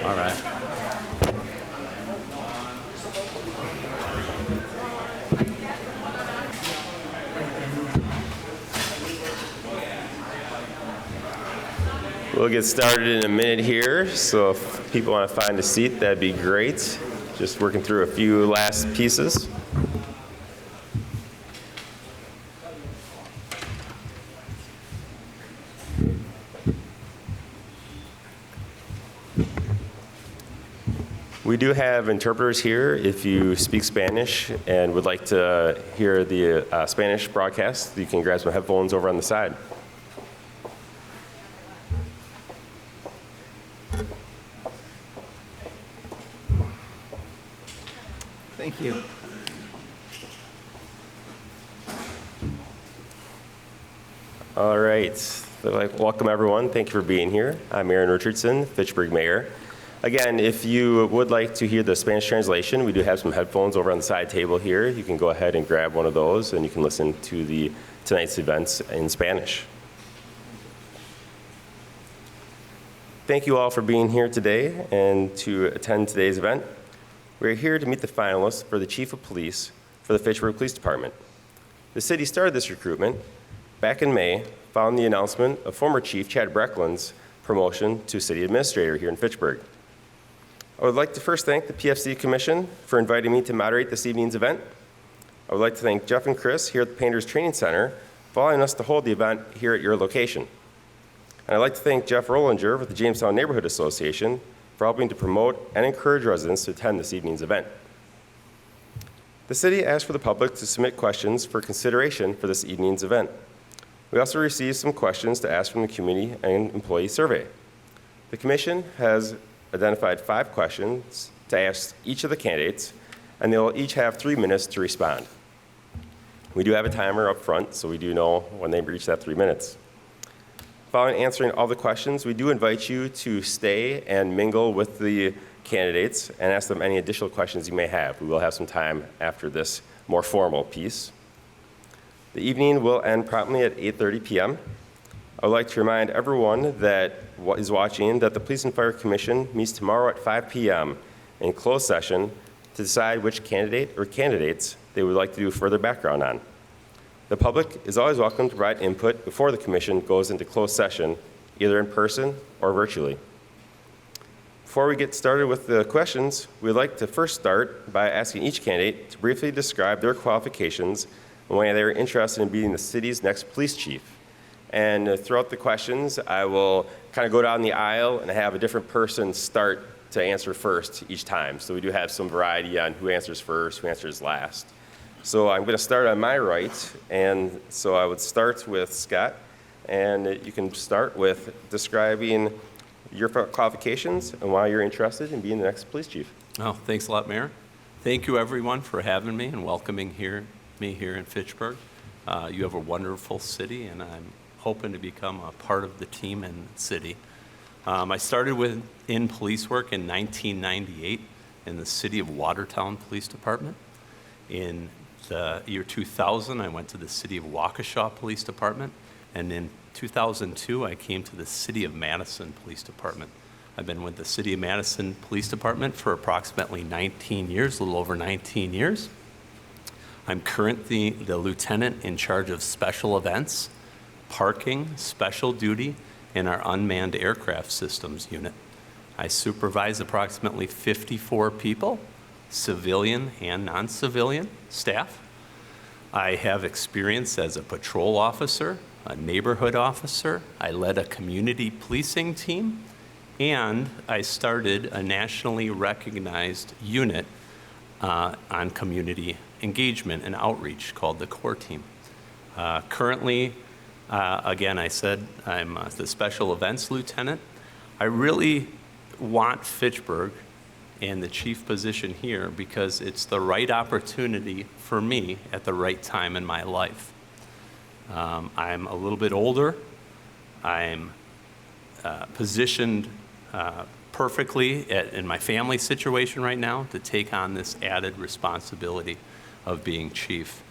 All right. We'll get started in a minute here, so if people want to find a seat, that'd be great. Just working through a few last pieces. We do have interpreters here. If you speak Spanish and would like to hear the Spanish broadcast, you can grab some headphones over on the side. Thank you. All right. Welcome, everyone. Thank you for being here. I'm Aaron Richardson, Fitchburg Mayor. Again, if you would like to hear the Spanish translation, we do have some headphones over on the side table here. You can go ahead and grab one of those, and you can listen to tonight's events in Spanish. Thank you all for being here today and to attend today's event. We're here to meet the finalists for the Chief of Police for the Fitchburg Police Department. The city started this recruitment back in May, following the announcement of former Chief Chad Breckland's promotion to City Administrator here in Fitchburg. I would like to first thank the PFC Commission for inviting me to moderate this evening's event. I would like to thank Jeff and Chris here at the Painters Training Center for allowing us to hold the event here at your location. And I'd like to thank Jeff Rollinger with the Jamestown Neighborhood Association for helping to promote and encourage residents to attend this evening's event. The city asked for the public to submit questions for consideration for this evening's event. We also received some questions to ask from the community and employee survey. The commission has identified 5 questions to ask each of the candidates, and they'll each have 3 minutes to respond. We do have a timer up front, so we do know when they reach that 3 minutes. Following answering all the questions, we do invite you to stay and mingle with the candidates and ask them any additional questions you may have. We will have some time after this more formal piece. The evening will end promptly at 8:30 p.m. I would like to remind everyone that is watching that the Police and Fire Commission meets tomorrow at 5 p.m. in closed session to decide which candidate or candidates they would like to do further background on. The public is always welcome to provide input before the commission goes into closed session, either in person or virtually. Before we get started with the questions, we'd like to first start by asking each candidate to briefly describe their qualifications and why they're interested in being the city's next police chief. And throughout the questions, I will kind of go down the aisle and have a different person start to answer first each time. So we do have some variety on who answers first, who answers last. So I'm going to start on my right, and so I would start with Scott, and you can start with describing your qualifications and why you're interested in being the next police chief. Oh, thanks a lot, Mayor. Thank you, everyone, for having me and welcoming me here in Fitchburg. You have a wonderful city, and I'm hoping to become a part of the team and city. I started in police work in 1998 in the City of Watertown Police Department. In the year 2000, I went to the City of Waukesha Police Department, and in 2002, I came to the City of Madison Police Department. I've been with the City of Madison Police Department for approximately 19 years, a little over 19 years. I'm currently the lieutenant in charge of special events, parking, special duty, and our unmanned aircraft systems unit. I supervise approximately 54 people, civilian and non-civilian staff. I have experience as a patrol officer, a neighborhood officer. I led a community policing team, and I started a nationally recognized unit on community engagement and outreach called the CORE team. Currently, again, I said I'm the special events lieutenant. I really want Fitchburg and the chief position here because it's the right opportunity for me at the right time in my life. I'm a little bit older. I'm positioned perfectly in my family situation right now to take on this added responsibility of being chief.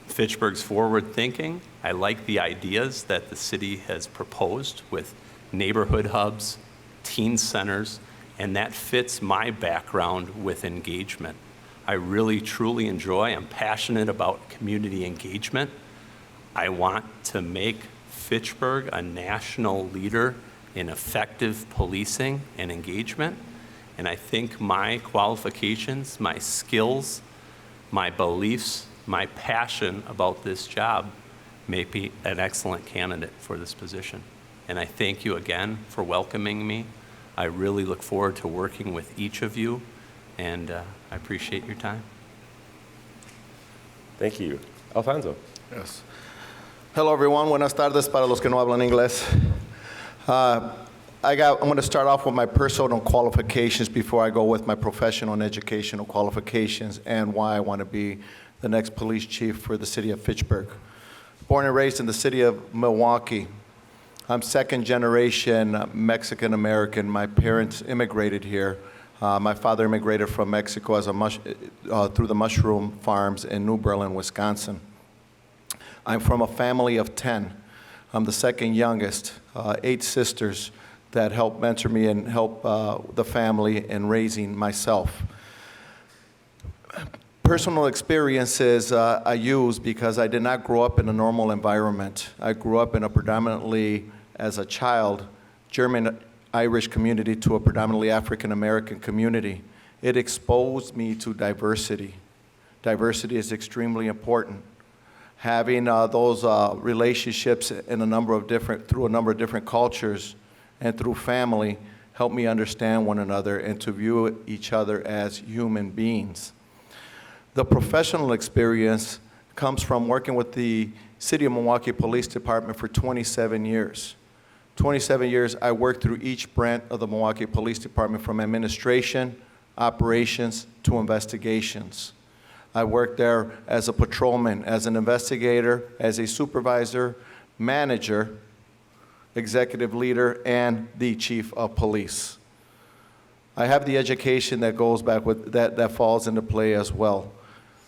Fitchburg's forward thinking. I like the ideas that the city has proposed with neighborhood hubs, teen centers, and that fits my background with engagement. I really, truly enjoy, I'm passionate about community engagement. I want to make Fitchburg a national leader in effective policing and engagement. And I think my qualifications, my skills, my beliefs, my passion about this job make me an excellent candidate for this position. And I thank you again for welcoming me. I really look forward to working with each of you, and I appreciate your time. Thank you. Alfonso. Yes. Hello, everyone. Buenas tardes para los que no hablan inglés. I'm going to start off with my personal qualifications before I go with my professional and educational qualifications and why I want to be the next police chief for the city of Fitchburg. Born and raised in the city of Milwaukee. I'm second generation Mexican American. My parents immigrated here. My father immigrated from Mexico as through the mushroom farms in New Berlin, Wisconsin. I'm from a family of 10. I'm the second youngest, 8 sisters that help mentor me and help the family in raising myself. Personal experiences I use because I did not grow up in a normal environment. I grew up in a predominantly, as a child, German-Irish community to a predominantly African-American community. It exposed me to diversity. Diversity is extremely important. Having those relationships in through a number of different cultures and through family helped me understand one another and to view each other as human beings. The professional experience comes from working with the City of Milwaukee Police Department for 27 years. 27 years, I worked through each branch of the Milwaukee Police Department, from administration, operations, to investigations. I worked there as a patrolman, as an investigator, as a supervisor, manager, executive leader, and the chief of police. I have the education that goes back with that falls into play as well.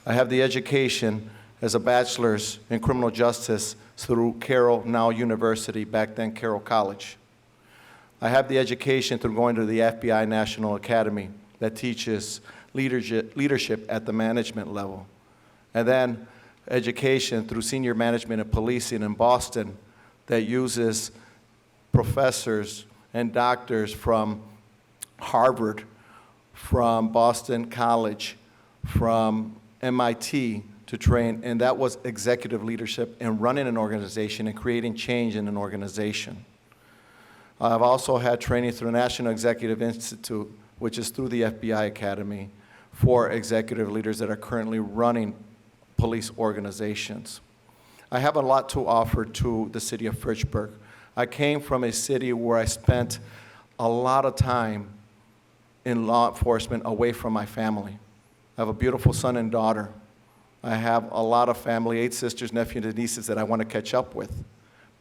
I have the education as a bachelor's in criminal justice through Carroll, now University, back then Carroll College. I have the education through going to the FBI National Academy that teaches leadership at the management level. And then education through senior management and policing in Boston that uses professors and doctors from Harvard, from Boston College, from MIT to train, and that was executive leadership and running an organization and creating change in an organization. I've also had training through the National Executive Institute, which is through the FBI Academy, for executive leaders that are currently running police organizations. I have a lot to offer to the city of Fitchburg. I came from a city where I spent a lot of time in law enforcement away from my family. I have a beautiful son and daughter. I have a lot of family, 8 sisters, nephews, and nieces that I want to catch up with.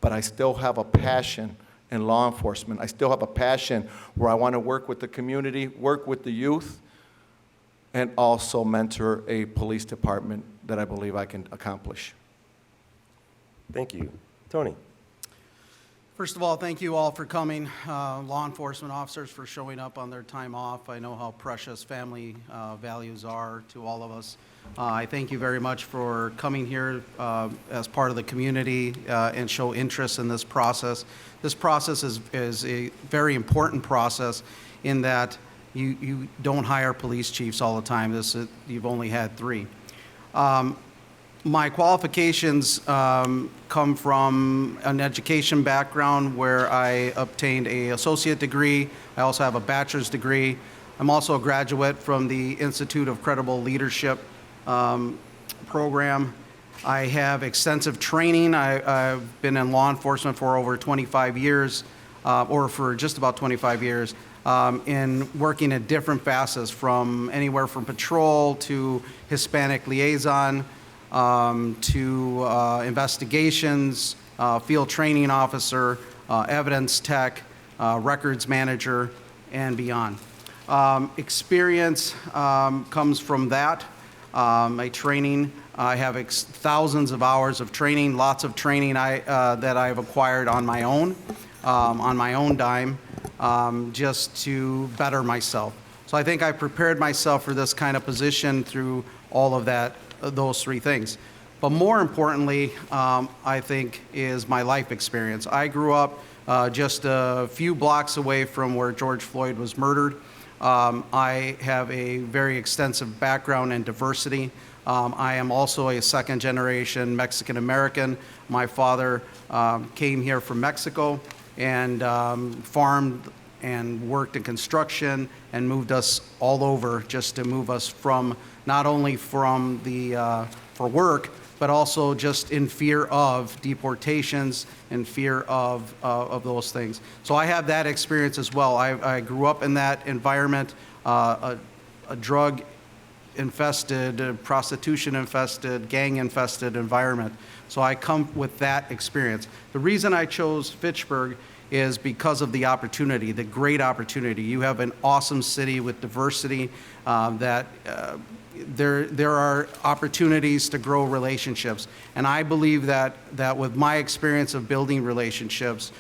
But I still have a passion in law enforcement. I still have a passion where I want to work with the community, work with the youth, and also mentor a police department that I believe I can accomplish. Thank you. Tony. First of all, thank you all for coming, law enforcement officers for showing up on their time off. I know how precious family values are to all of us. I thank you very much for coming here as part of the community and show interest in this process. This process is a very important process in that you don't hire police chiefs all the time. You've only had 3. My qualifications come from an education background where I obtained an associate degree. I also have a bachelor's degree. I'm also a graduate from the Institute of Credible Leadership program. I have extensive training. I've been in law enforcement for over 25 years, or for just about 25 years, in working at different facets, from anywhere from patrol to Hispanic liaison, to investigations, field training officer, evidence tech, records manager, and beyond. Experience comes from that. My training, I have thousands of hours of training, lots of training that I've acquired on my own dime. just to better myself. So I think I prepared myself for this kind of position through all of those three things. But more importantly, I think, is my life experience. I grew up just a few blocks away from where George Floyd was murdered. I have a very extensive background in diversity. I am also a second-generation Mexican-American. My father came here from Mexico and farmed and worked in construction and moved us all over just to move us from, not only from for work, but also just in fear of deportations, in fear of those things. So I have that experience as well. I grew up in that environment, a drug-infested, prostitution-infested, gang-infested environment. So I come with that experience. The reason I chose Fitchburg is because of the opportunity, the great opportunity. You have an awesome city with diversity that there are opportunities to grow relationships. And I believe that with my experience of building relationships,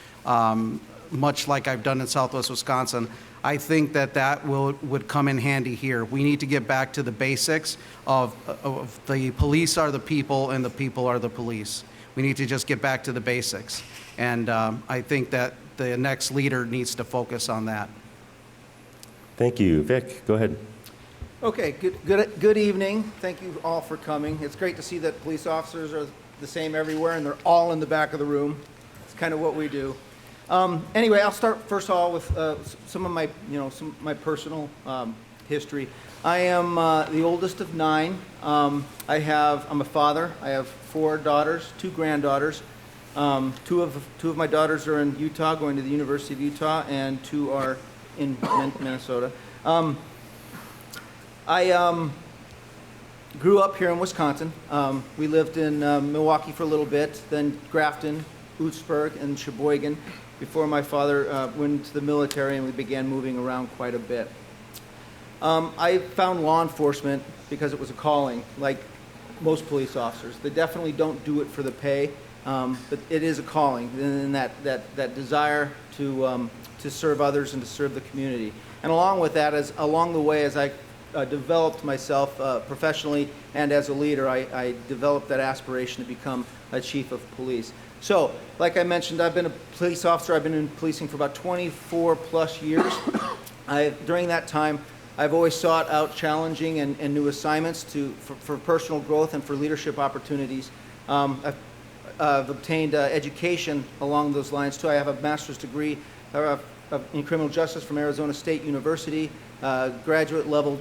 much like I've done in Southwest Wisconsin, I think that would come in handy here. We need to get back to the basics of the police are the people and the people are the police. We need to just get back to the basics. And I think that the next leader needs to focus on that. Thank you. Vic, go ahead. Okay, good evening. Thank you all for coming. It's great to see that police officers are the same everywhere and they're all in the back of the room. It's kind of what we do. Anyway, I'll start first of all with some of my personal history. I am the oldest of 9. I'm a father. I have 4 daughters, 2 granddaughters. 2 of my daughters are in Utah, going to the University of Utah, and 2 are in Minnesota. I grew up here in Wisconsin. We lived in Milwaukee for a little bit, then Grafton, Fitchburg, and Sheboygan before my father went into the military and we began moving around quite a bit. I found law enforcement because it was a calling, like most police officers. They definitely don't do it for the pay, but it is a calling, and that desire to serve others and to serve the community. And along with that, along the way, as I developed myself professionally and as a leader, I developed that aspiration to become a chief of police. So, like I mentioned, I've been a police officer. I've been in policing for about 24 plus years. During that time, I've always sought out challenging and new assignments for personal growth and for leadership opportunities. I've obtained education along those lines too. I have a master's degree in criminal justice from Arizona State University, graduate level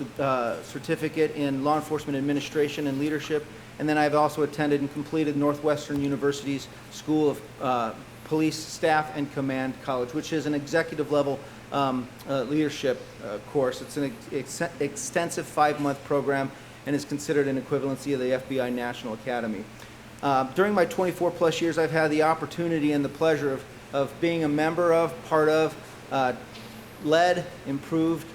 certificate in law enforcement administration and leadership, and then I've also attended and completed Northwestern University's School of Police Staff and Command College, which is an executive level leadership course. It's an extensive 5-month program and is considered an equivalency of the FBI National Academy. During my 24 plus years, I've had the opportunity and the pleasure of being a member of, part of, led, improved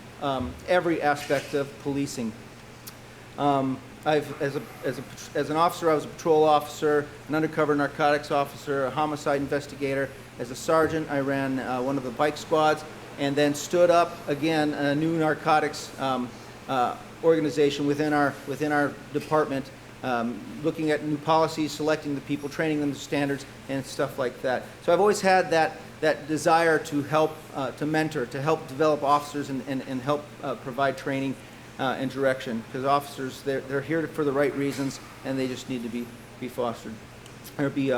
every aspect of policing. As an officer, I was a patrol officer, an undercover narcotics officer, a homicide investigator. As a sergeant, I ran one of the bike squads, and then stood up again a new narcotics organization within our department, looking at new policies, selecting the people, training them to standards, and stuff like that. So I've always had that desire to help, to mentor, to help develop officers and help provide training and direction, because officers, they're here for the right reasons, and they just need to be fostered or be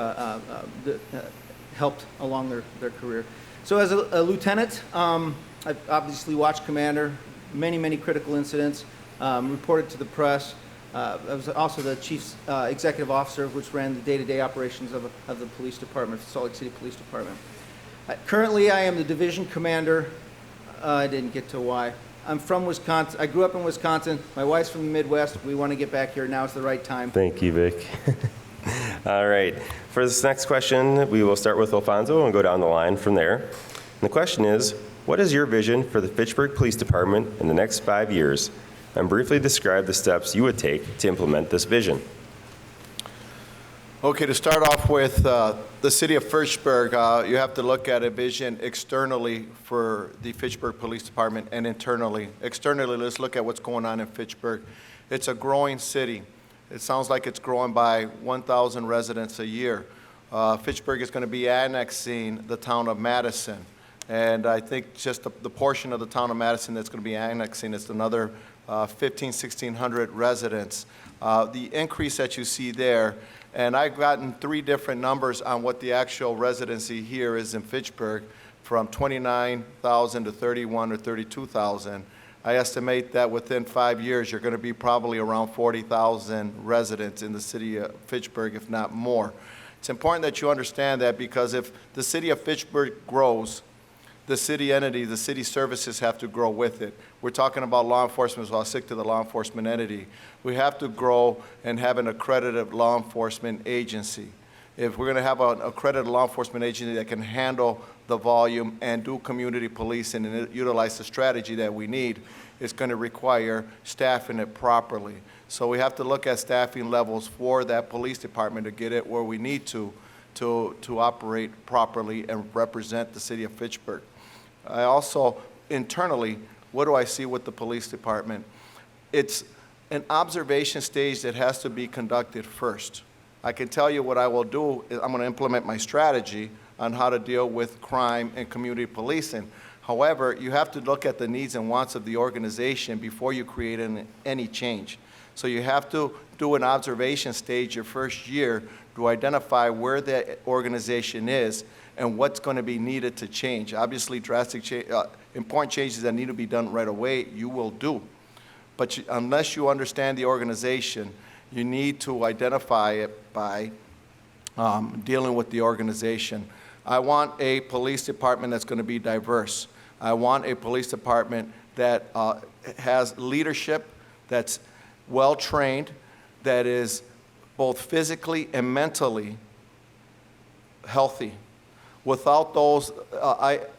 helped along their career. So as a lieutenant, I've obviously watched commander, many critical incidents, reported to the press. I was also the chief executive officer, which ran the day-to-day operations of the police department, Salt Lake City Police Department. Currently, I am the division commander. I didn't get to why. I'm from Wisconsin. I grew up in Wisconsin. My wife's from the Midwest. We want to get back here. Now is the right time. Thank you, Vic. All right. For this next question, we will start with Alfonso and go down the line from there. And the question is, what is your vision for the Fitchburg Police Department in the next 5 years? And briefly describe the steps you would take to implement this vision. Okay, to start off with, the city of Fitchburg, you have to look at a vision externally for the Fitchburg Police Department and internally. Externally, let's look at what's going on in Fitchburg. It's a growing city. It sounds like it's growing by 1,000 residents a year. Fitchburg is going to be annexing the town of Madison. And I think just the portion of the town of Madison that's going to be annexing is another 1,600 residents. The increase that you see there, and I've gotten 3 different numbers on what the actual residency here is in Fitchburg, from 29,000 to 31 or 32,000. I estimate that within 5 years, you're going to be probably around 40,000 residents in the city of Fitchburg, if not more. It's important that you understand that, because if the city of Fitchburg grows, the city entity, the city services have to grow with it. We're talking about law enforcement, so I'll stick to the law enforcement entity. We have to grow and have an accredited law enforcement agency. If we're going to have an accredited law enforcement agency that can handle the volume and do community policing and utilize the strategy that we need, it's going to require staffing it properly. So we have to look at staffing levels for that police department to get it where we need to operate properly and represent the city of Fitchburg. I also, internally, what do I see with the police department? It's an observation stage that has to be conducted first. I can tell you what I will do is I'm going to implement my strategy on how to deal with crime and community policing. However, you have to look at the needs and wants of the organization before you create any change. So you have to do an observation stage your first year to identify where the organization is and what's going to be needed to change. Obviously, important changes that need to be done right away, you will do. But unless you understand the organization, you need to identify it by dealing with the organization. I want a police department that's going to be diverse. I want a police department that has leadership, that's well-trained, that is both physically and mentally healthy. Without those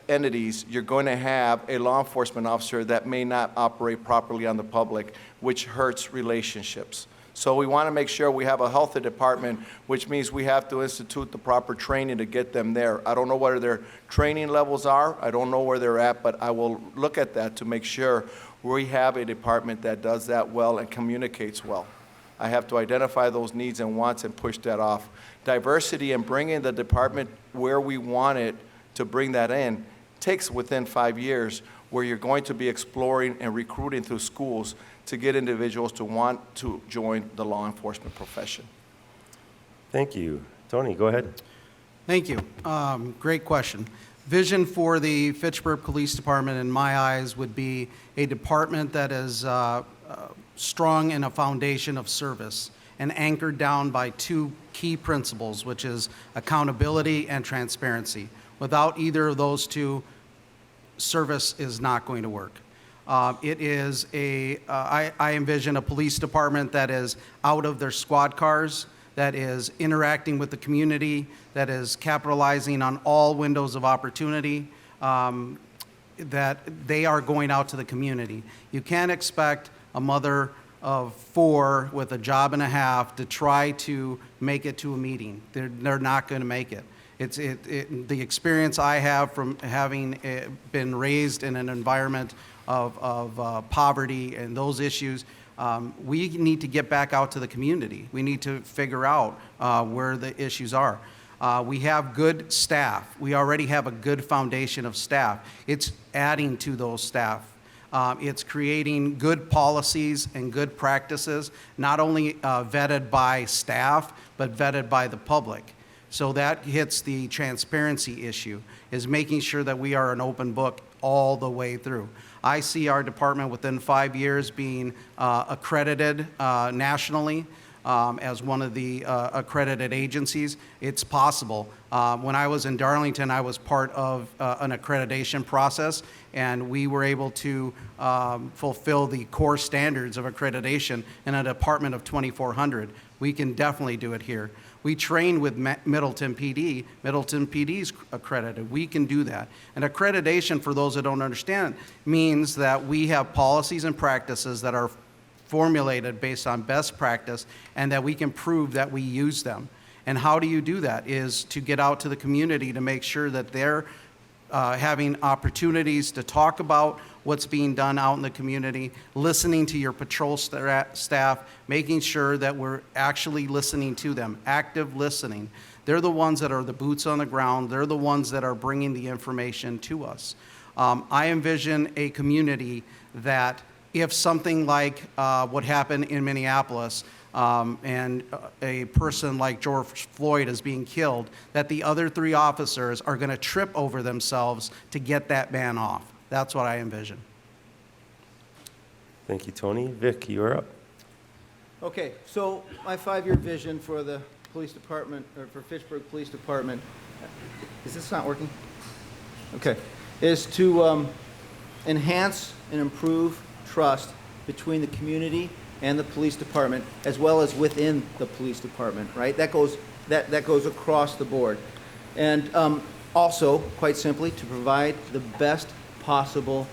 entities, you're going to have a law enforcement officer that may not operate properly on the public, which hurts relationships. So we want to make sure we have a healthy department, which means we have to institute the proper training to get them there. I don't know where their training levels are. I don't know where they're at, but I will look at that to make sure we have a department that does that well and communicates well. I have to identify those needs and wants and push that off. Diversity and bringing the department where we want it to bring that in takes within 5 years, where you're going to be exploring and recruiting through schools to get individuals to want to join the law enforcement profession. Thank you. Tony, go ahead. Thank you. Great question. Vision for the Fitchburg Police Department, in my eyes, would be a department that is strong in a foundation of service and anchored down by 2 key principles, which is accountability and transparency. Without either of those 2, service is not going to work. I envision a police department that is out of their squad cars, that is interacting with the community, that is capitalizing on all windows of opportunity, that they are going out to the community. You can't expect a mother of 4 with a job and a half to try to make it to a meeting. They're not going to make it. The experience I have from having been raised in an environment of poverty and those issues, we need to get back out to the community. We need to figure out where the issues are. We have good staff. We already have a good foundation of staff. It's adding to those staff. It's creating good policies and good practices, not only vetted by staff, but vetted by the public. So that hits the transparency issue, is making sure that we are an open book all the way through. I see our department within 5 years being accredited nationally as one of the accredited agencies. It's possible. When I was in Darlington, I was part of an accreditation process, and we were able to fulfill the core standards of accreditation in a department of 2,400. We can definitely do it here. We train with Middleton PD. Middleton PD's accredited. We can do that. And accreditation, for those that don't understand, means that we have policies and practices that are formulated based on best practice, and that we can prove that we use them. And how do you do that? Is to get out to the community to make sure that they're having opportunities to talk about what's being done out in the community, listening to your patrol staff, making sure that we're actually listening to them, active listening. They're the ones that are the boots on the ground. They're the ones that are bringing the information to us. I envision a community that if something like what happened in Minneapolis, and a person like George Floyd is being killed, that the other 3 officers are going to trip over themselves to get that man off. That's what I envision. Thank you, Tony. Vic, you're up. Okay, so my 5-year vision for the police department, or for Fitchburg Police Department, is this not working? Okay, is to enhance and improve trust between the community and the police department, as well as within the police department, right? That goes across the board. And also, quite simply, to provide the best possible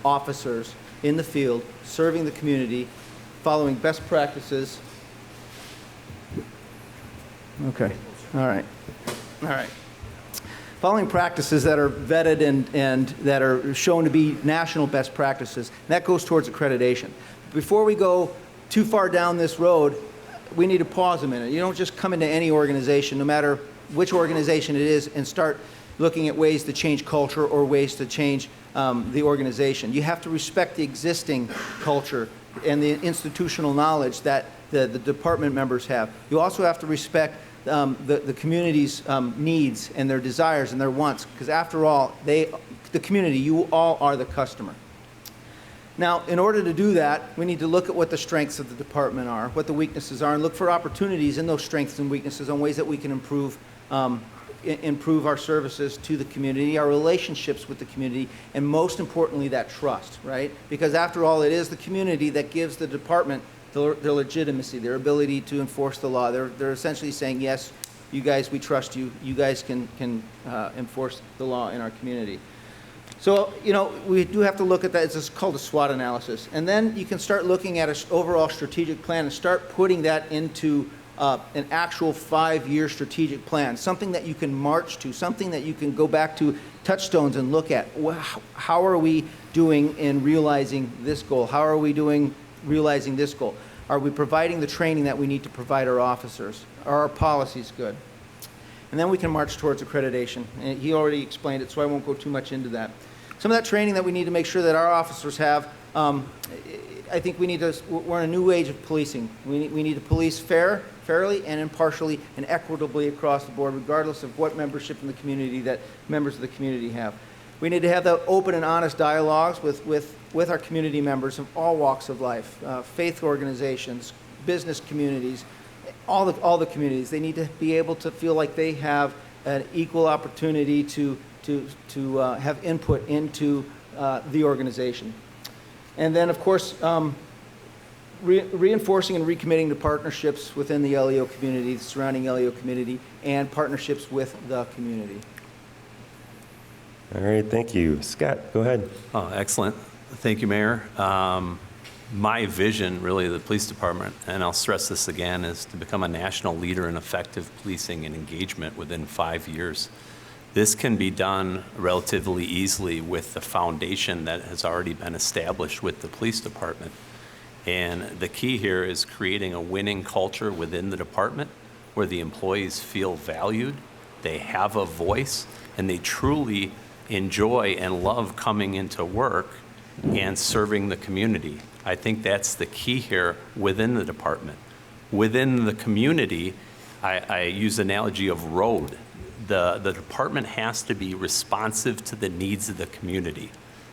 officers in the field, serving the community, following best practices. Okay, all right. Following practices that are vetted and that are shown to be national best practices. That goes towards accreditation. Before we go too far down this road, we need to pause a minute. You don't just come into any organization, no matter which organization it is, and start looking at ways to change culture or ways to change the organization. You have to respect the existing culture and the institutional knowledge that the department members have. You also have to respect the community's needs and their desires and their wants, because after all, the community, you all are the customer. Now, in order to do that, we need to look at what the strengths of the department are, what the weaknesses are, and look for opportunities in those strengths and weaknesses on ways that we can improve our services to the community, our relationships with the community, and most importantly, that trust, right? Because after all, it is the community that gives the department their legitimacy, their ability to enforce the law. They're essentially saying, yes, you guys, we trust you. You guys can enforce the law in our community. So, we do have to look at that. It's called a SWOT analysis. And then you can start looking at an overall strategic plan and start putting that into an actual 5-year strategic plan, something that you can march to, something that you can go back to touchstones and look at. How are we doing in realizing this goal? How are we doing realizing this goal? Are we providing the training that we need to provide our officers? Are our policies good? And then we can march towards accreditation. And he already explained it, so I won't go too much into that. Some of that training that we need to make sure that our officers have, I think we're in a new age of policing. We need to police fairly and impartially and equitably across the board, regardless of what membership in the community that members of the community have. We need to have the open and honest dialogues with our community members of all walks of life, faith organizations, business communities, all the communities. They need to be able to feel like they have an equal opportunity to have input into the organization. And then, of course, reinforcing and recommitting to partnerships within the LEO community, the surrounding LEO community, and partnerships with the community. All right, thank you. Scott, go ahead. Oh, excellent. Thank you, Mayor. My vision, really, of the police department, and I'll stress this again, is to become a national leader in effective policing and engagement within 5 years. This can be done relatively easily with the foundation that has already been established with the police department. And the key here is creating a winning culture within the department where the employees feel valued, they have a voice, and they truly enjoy and love coming into work and serving the community. I think that's the key here within the department. Within the community, I use the analogy of road. The department has to be responsive to the needs of the community.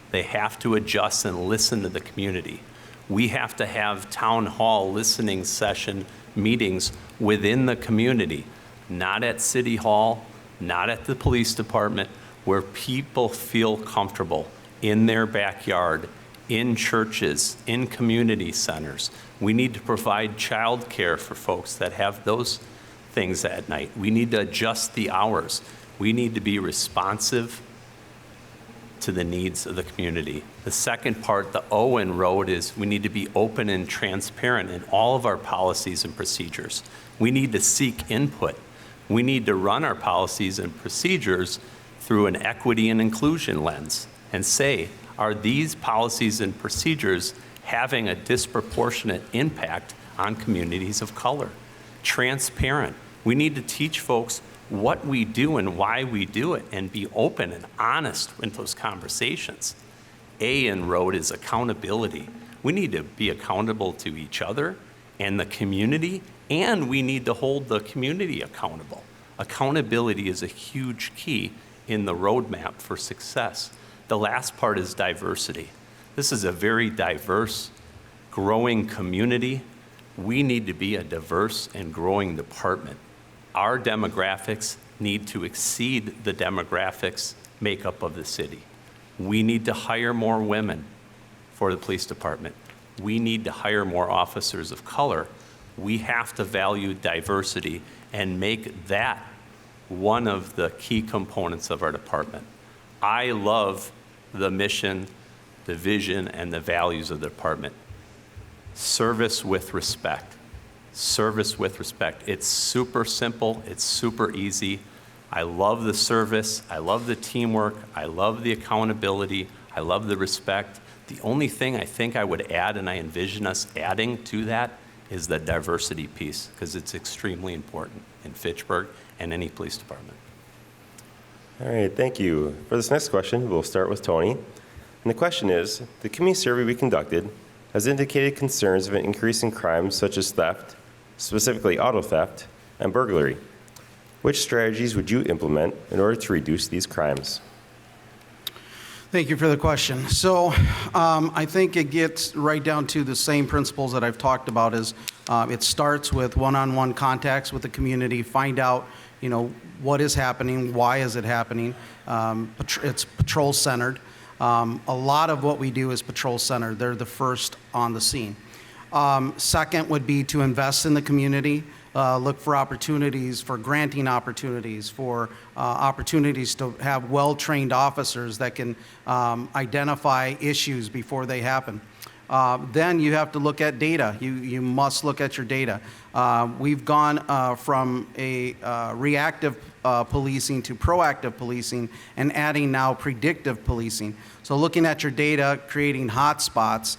They have to adjust and listen to the community. We have to have town hall listening session meetings within the community, not at City Hall, not at the police department, where people feel comfortable in their backyard, in churches, in community centers. We need to provide childcare for folks that have those things at night. We need to adjust the hours. We need to be responsive to the needs of the community. The second part, the O in road, is we need to be open and transparent in all of our policies and procedures. We need to seek input. We need to run our policies and procedures through an equity and inclusion lens and say, are these policies and procedures having a disproportionate impact on communities of color? Transparent. We need to teach folks what we do and why we do it and be open and honest in those conversations. A in road is accountability. We need to be accountable to each other and the community, and we need to hold the community accountable. Accountability is a huge key in the roadmap for success. The last part is diversity. This is a very diverse, growing community. We need to be a diverse and growing department. Our demographics need to exceed the demographics makeup of the city. We need to hire more women for the police department. We need to hire more officers of color. We have to value diversity and make that one of the key components of our department. I love the mission, the vision, and the values of the department. Service with respect. Service with respect. It's super simple. It's super easy. I love the service. I love the teamwork. I love the accountability. I love the respect. The only thing I think I would add, and I envision us adding to that, is the diversity piece, because it's extremely important in Fitchburg and any police department. All right, thank you. For this next question, we'll start with Tony. And the question is, the community survey we conducted has indicated concerns of an increase in crimes such as theft, specifically auto theft, and burglary. Which strategies would you implement in order to reduce these crimes? Thank you for the question. So I think it gets right down to the same principles that I've talked about. Is it starts with one-on-one contacts with the community, find out, what is happening, why is it happening. It's patrol-centered. A lot of what we do is patrol-centered. They're the first on the scene. Second would be to invest in the community, look for opportunities, for granting opportunities, for opportunities to have well-trained officers that can identify issues before they happen. Then you have to look at data. You must look at your data. We've gone from a reactive policing to proactive policing and adding now predictive policing. So looking at your data, creating hotspots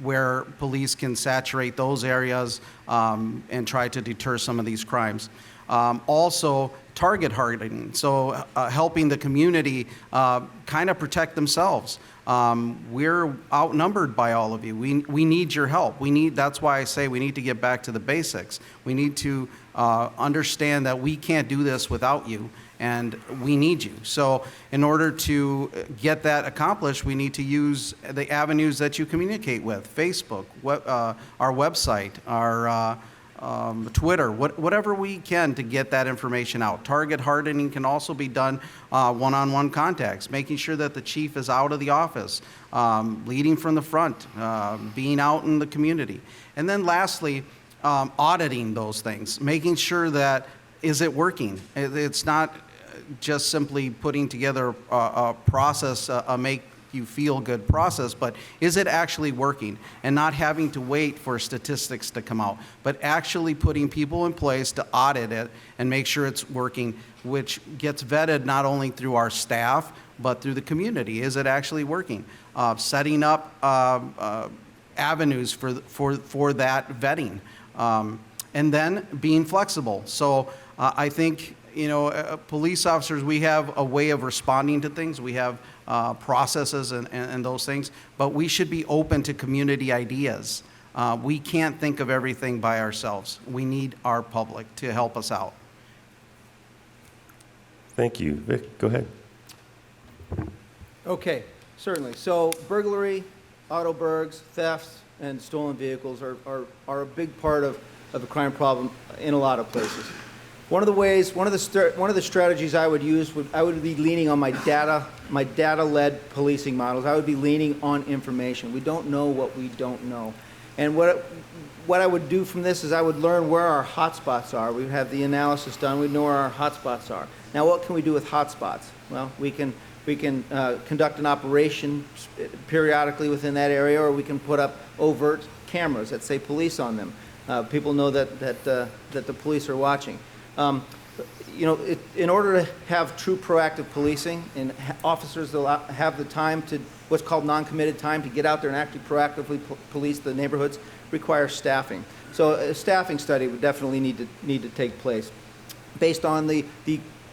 where police can saturate those areas and try to deter some of these crimes. Also, target hardening, so helping the community kind of protect themselves. We're outnumbered by all of you. We need your help. That's why I say we need to get back to the basics. We need to understand that we can't do this without you, and we need you. So in order to get that accomplished, we need to use the avenues that you communicate with: Facebook, our website, our Twitter, whatever we can to get that information out. Target hardening can also be done one-on-one contacts, making sure that the chief is out of the office, leading from the front, being out in the community. And then lastly, auditing those things, making sure that, is it working? It's not just simply putting together a process, make you feel good process, but is it actually working? And not having to wait for statistics to come out, but actually putting people in place to audit it and make sure it's working, which gets vetted not only through our staff, but through the community. Is it actually working? Setting up avenues for that vetting. And then being flexible. So I think, police officers, we have a way of responding to things. We have processes and those things, but we should be open to community ideas. We can't think of everything by ourselves. We need our public to help us out. Thank you. Vic, go ahead. Okay, certainly. So burglary, auto burgs, thefts, and stolen vehicles are a big part of the crime problem in a lot of places. One of the strategies I would use I would be leaning on my data-led policing models. I would be leaning on information. We don't know what we don't know. And what I would do from this is I would learn where our hotspots are. We would have the analysis done. We'd know where our hotspots are. Now, what can we do with hotspots? Well, we can conduct an operation periodically within that area, or we can put up overt cameras that say police on them. People know that the police are watching. In order to have true proactive policing, and officers will have the time to, what's called non-committed time, to get out there and actually proactively police the neighborhoods, requires staffing. So a staffing study would definitely need to take place based on the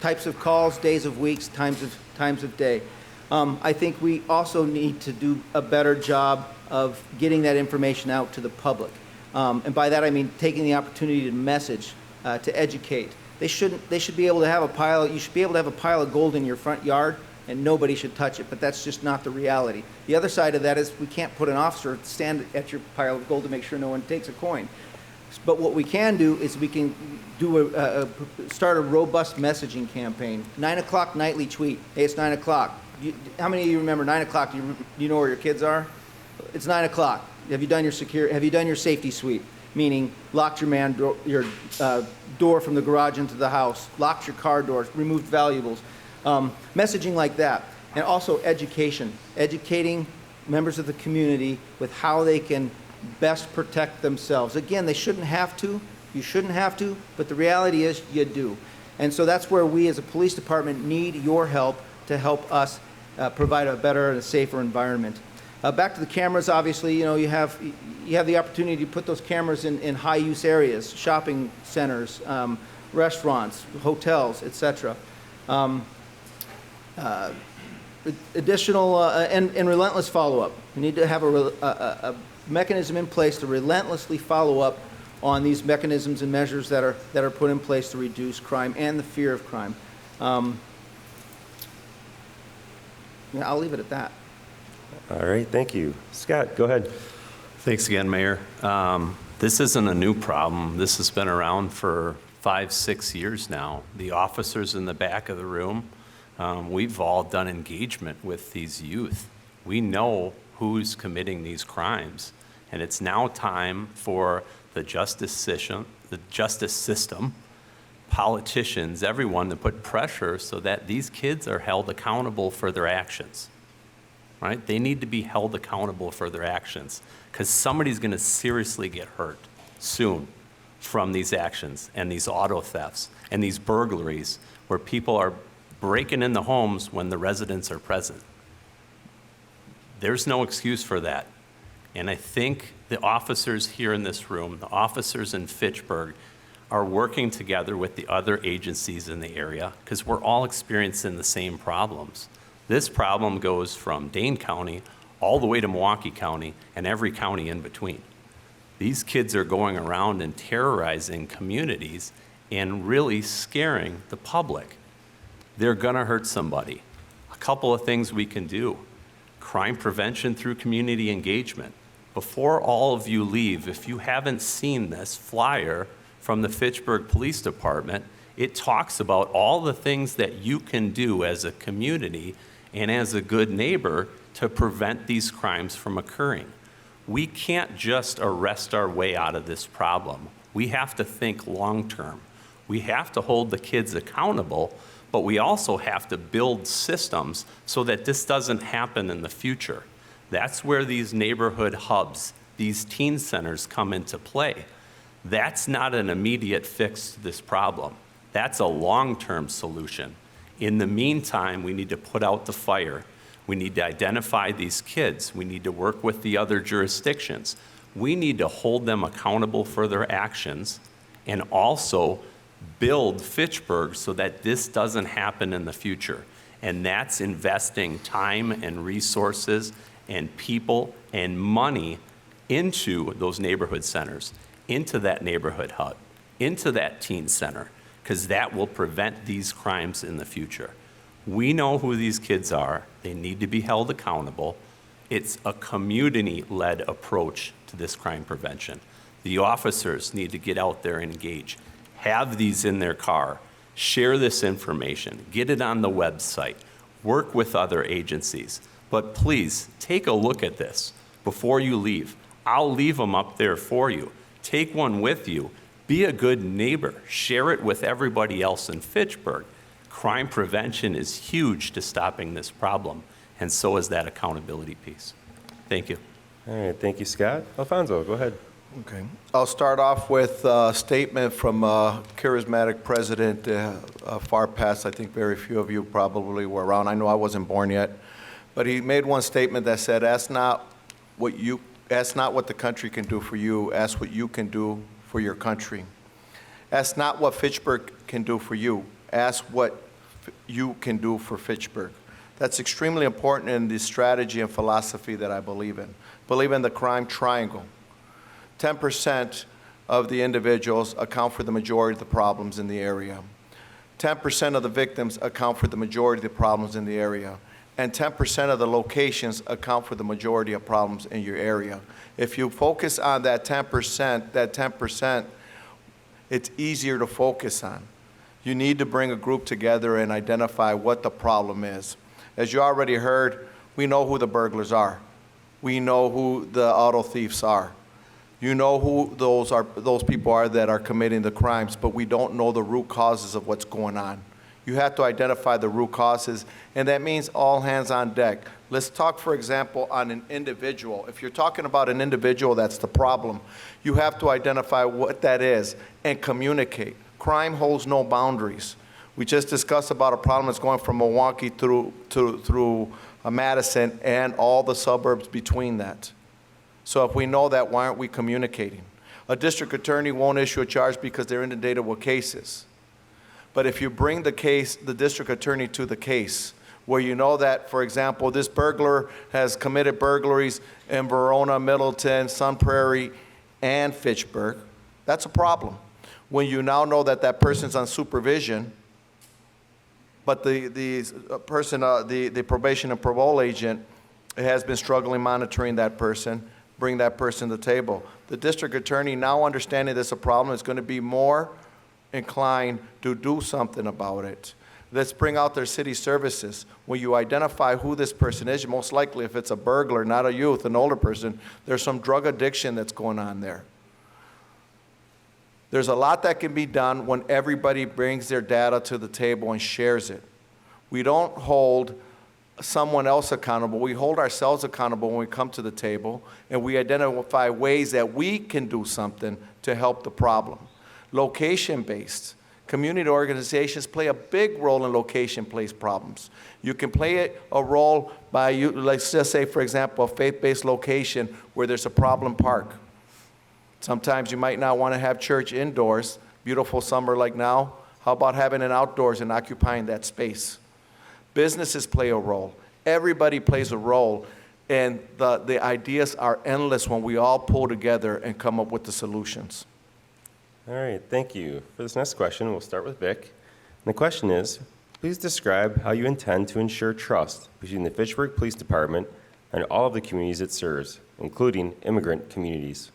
types of calls, days of weeks, times of day. I think we also need to do a better job of getting that information out to the public. And by that I mean taking the opportunity to message, to educate. They should be able to have a pile, you should be able to have a pile of gold in your front yard and nobody should touch it, but that's just not the reality. The other side of that is we can't put an officer to stand at your pile of gold to make sure no one takes a coin. But what we can do is we can do start a robust messaging campaign. 9 o'clock nightly tweet. Hey, it's 9 o'clock. How many of you remember 9 o'clock? Do you know where your kids are? It's 9 o'clock. Have you done your safety sweep? Meaning locked your door from the garage into the house, locked your car doors, removed valuables. Messaging like that. And also education. Educating members of the community with how they can best protect themselves. Again, they shouldn't have to. You shouldn't have to, but the reality is you do. And so that's where we as a police department need your help to help us provide a better and a safer environment. Back to the cameras, obviously, you have the opportunity to put those cameras in high-use areas, shopping centers, restaurants, hotels, etc. Additional and relentless follow-up. We need to have a mechanism in place to relentlessly follow up on these mechanisms and measures that are put in place to reduce crime and the fear of crime. I'll leave it at that. All right, thank you. Scott, go ahead. Thanks again, Mayor. This isn't a new problem. This has been around for 5-6 years now. The officers in the back of the room, we've all done engagement with these youth. We know who's committing these crimes, and it's now time for the justice system, politicians, everyone to put pressure so that these kids are held accountable for their actions. Right? They need to be held accountable for their actions because somebody's going to seriously get hurt soon from these actions and these auto thefts and these burglaries where people are breaking in the homes when the residents are present. There's no excuse for that. And I think the officers here in this room, the officers in Fitchburg, are working together with the other agencies in the area because we're all experiencing the same problems. This problem goes from Dane County all the way to Milwaukee County and every county in between. These kids are going around and terrorizing communities and really scaring the public. They're gonna hurt somebody. A couple of things we can do. Crime prevention through community engagement. Before all of you leave, if you haven't seen this flyer from the Fitchburg Police Department, it talks about all the things that you can do as a community and as a good neighbor to prevent these crimes from occurring. We can't just arrest our way out of this problem. We have to think long-term. We have to hold the kids accountable, but we also have to build systems so that this doesn't happen in the future. That's where these neighborhood hubs, these teen centers come into play. That's not an immediate fix to this problem. That's a long-term solution. In the meantime, we need to put out the fire. We need to identify these kids. We need to work with the other jurisdictions. We need to hold them accountable for their actions and also build Fitchburg so that this doesn't happen in the future. And that's investing time and resources and people and money into those neighborhood centers, into that neighborhood hub, into that teen center, because that will prevent these crimes in the future. We know who these kids are. They need to be held accountable. It's a community-led approach to this crime prevention. The officers need to get out there and engage. Have these in their car. Share this information. Get it on the website. Work with other agencies. But please, take a look at this before you leave. I'll leave them up there for you. Take one with you. Be a good neighbor. Share it with everybody else in Fitchburg. Crime prevention is huge to stopping this problem, and so is that accountability piece. Thank you. All right, thank you, Scott. Alfonso, go ahead. Okay. I'll start off with a statement from a charismatic president, far past. I think very few of you probably were around. I know I wasn't born yet. But he made one statement that said, ask not what the country can do for you, ask what you can do for your country. Ask not what Fitchburg can do for you, ask what you can do for Fitchburg. That's extremely important in the strategy and philosophy that I believe in. Believe in the crime triangle. 10% of the individuals account for the majority of the problems in the area. 10% of the victims account for the majority of the problems in the area. And 10% of the locations account for the majority of problems in your area. If you focus on that 10%, it's easier to focus on. You need to bring a group together and identify what the problem is. As you already heard, we know who the burglars are. We know who the auto thieves are. You know who those people are that are committing the crimes, but we don't know the root causes of what's going on. You have to identify the root causes, and that means all hands on deck. Let's talk, for example, on an individual. If you're talking about an individual that's the problem, you have to identify what that is and communicate. Crime holds no boundaries. We just discussed about a problem that's going from Milwaukee through Madison and all the suburbs between that. So if we know that, why aren't we communicating? A district attorney won't issue a charge because they're inundated with cases. But if you bring the district attorney to the case, where you know that, for example, this burglar has committed burglaries in Verona, Middleton, Sun Prairie, and Fitchburg, that's a problem. When you now know that that person's on supervision, but the probation and parole agent has been struggling monitoring that person, bring that person to the table. The district attorney, now understanding this a problem, is going to be more inclined to do something about it. Let's bring out their city services. When you identify who this person is, most likely if it's a burglar, not a youth, an older person, there's some drug addiction that's going on there. There's a lot that can be done when everybody brings their data to the table and shares it. We don't hold someone else accountable. We hold ourselves accountable when we come to the table, and we identify ways that we can do something to help the problem. Location-based. Community organizations play a big role in location-based problems. You can play a role by, let's just say, for example, a faith-based location where there's a problem park. Sometimes you might not want to have church indoors, beautiful summer like now. How about having it outdoors and occupying that space? Businesses play a role. Everybody plays a role, and the ideas are endless when we all pull together and come up with the solutions. All right, thank you. For this next question, we'll start with Vic. And the question is, please describe how you intend to ensure trust between the Fitchburg Police Department and all of the communities it serves, including immigrant communities.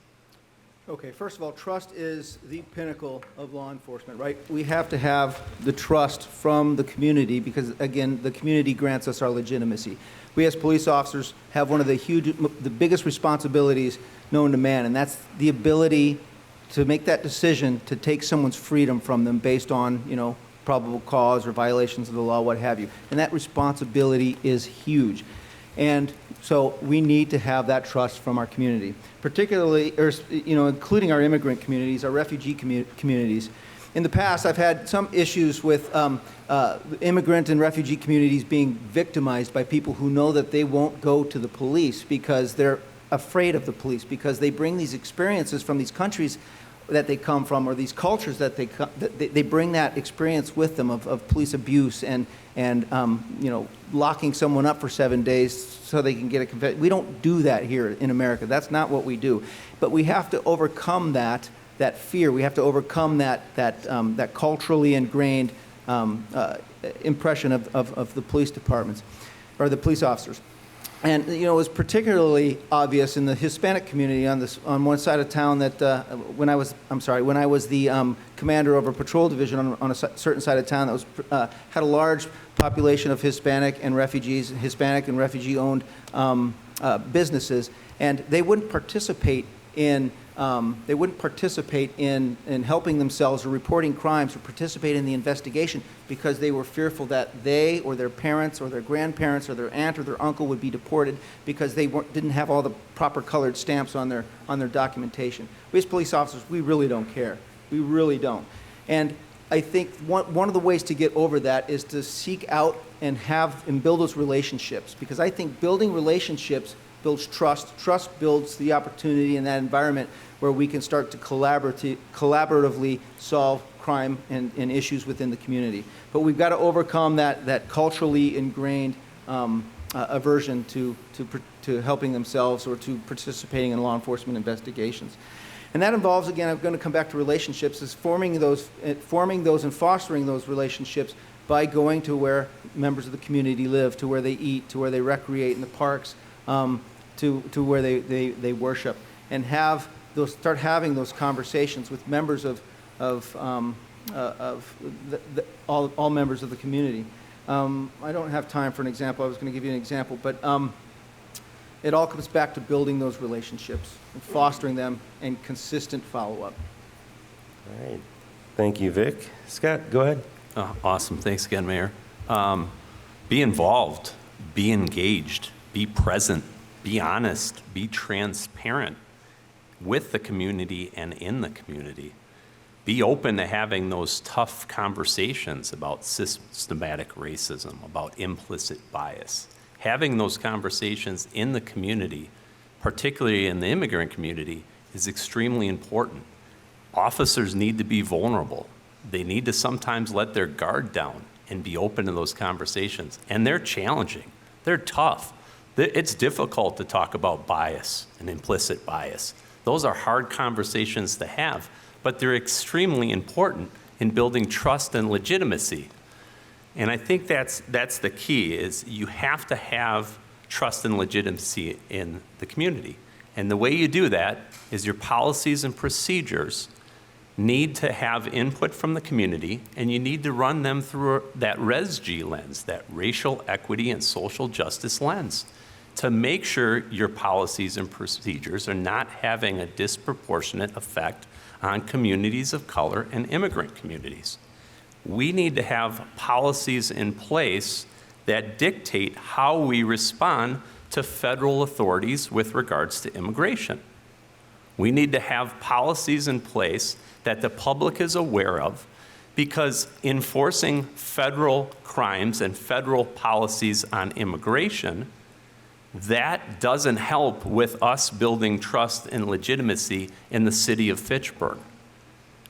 Okay, first of all, trust is the pinnacle of law enforcement, right? We have to have the trust from the community because, again, the community grants us our legitimacy. We as police officers have one of the biggest responsibilities known to man, and that's the ability to make that decision to take someone's freedom from them based on, probable cause or violations of the law, what have you. And that responsibility is huge. And so we need to have that trust from our community, particularly, including our immigrant communities, our refugee communities. In the past, I've had some issues with immigrant and refugee communities being victimized by people who know that they won't go to the police because they're afraid of the police, because they bring these experiences from these countries that they come from, or these cultures that they bring that experience with them of police abuse and locking someone up for 7 days so they can get a confession. We don't do that here in America. That's not what we do. But we have to overcome that fear. We have to overcome that culturally ingrained impression of the police departments or the police officers. And it was particularly obvious in the Hispanic community on one side of town that when I was the commander of a patrol division on a certain side of town that was had a large population of Hispanic and refugee-owned businesses, and they wouldn't participate in helping themselves or reporting crimes or participate in the investigation because they were fearful that they or their parents or their grandparents or their aunt or their uncle would be deported because they didn't have all the proper colored stamps on their documentation. We as police officers, we really don't care. We really don't. And I think one of the ways to get over that is to seek out and build those relationships, because I think building relationships builds trust. Trust builds the opportunity in that environment where we can start to collaboratively solve crime and issues within the community. But we've got to overcome that culturally ingrained aversion to helping themselves or to participating in law enforcement investigations. And that involves, again, I'm going to come back to relationships, is forming those and fostering those relationships by going to where members of the community live, to where they eat, to where they recreate in the parks, to where they worship, and start having those conversations with members of all members of the community. I don't have time for an example. I was going to give you an example, but it all comes back to building those relationships and fostering them and consistent follow-up. All right. Thank you, Vic. Scott, go ahead. Awesome. Thanks again, Mayor. Be involved, be engaged, be present, be honest, be transparent with the community and in the community. Be open to having those tough conversations about systematic racism, about implicit bias. Having those conversations in the community, particularly in the immigrant community, is extremely important. Officers need to be vulnerable. They need to sometimes let their guard down and be open to those conversations. And they're challenging. They're tough. It's difficult to talk about bias and implicit bias. Those are hard conversations to have, but they're extremely important in building trust and legitimacy. And I think that's the key, is you have to have trust and legitimacy in the community. And the way you do that is your policies and procedures need to have input from the community, and you need to run them through that RESG lens, that racial equity and social justice lens, to make sure your policies and procedures are not having a disproportionate effect on communities of color and immigrant communities. We need to have policies in place that dictate how we respond to federal authorities with regards to immigration. We need to have policies in place that the public is aware of, because enforcing federal crimes and federal policies on immigration, that doesn't help with us building trust and legitimacy in the city of Fitchburg.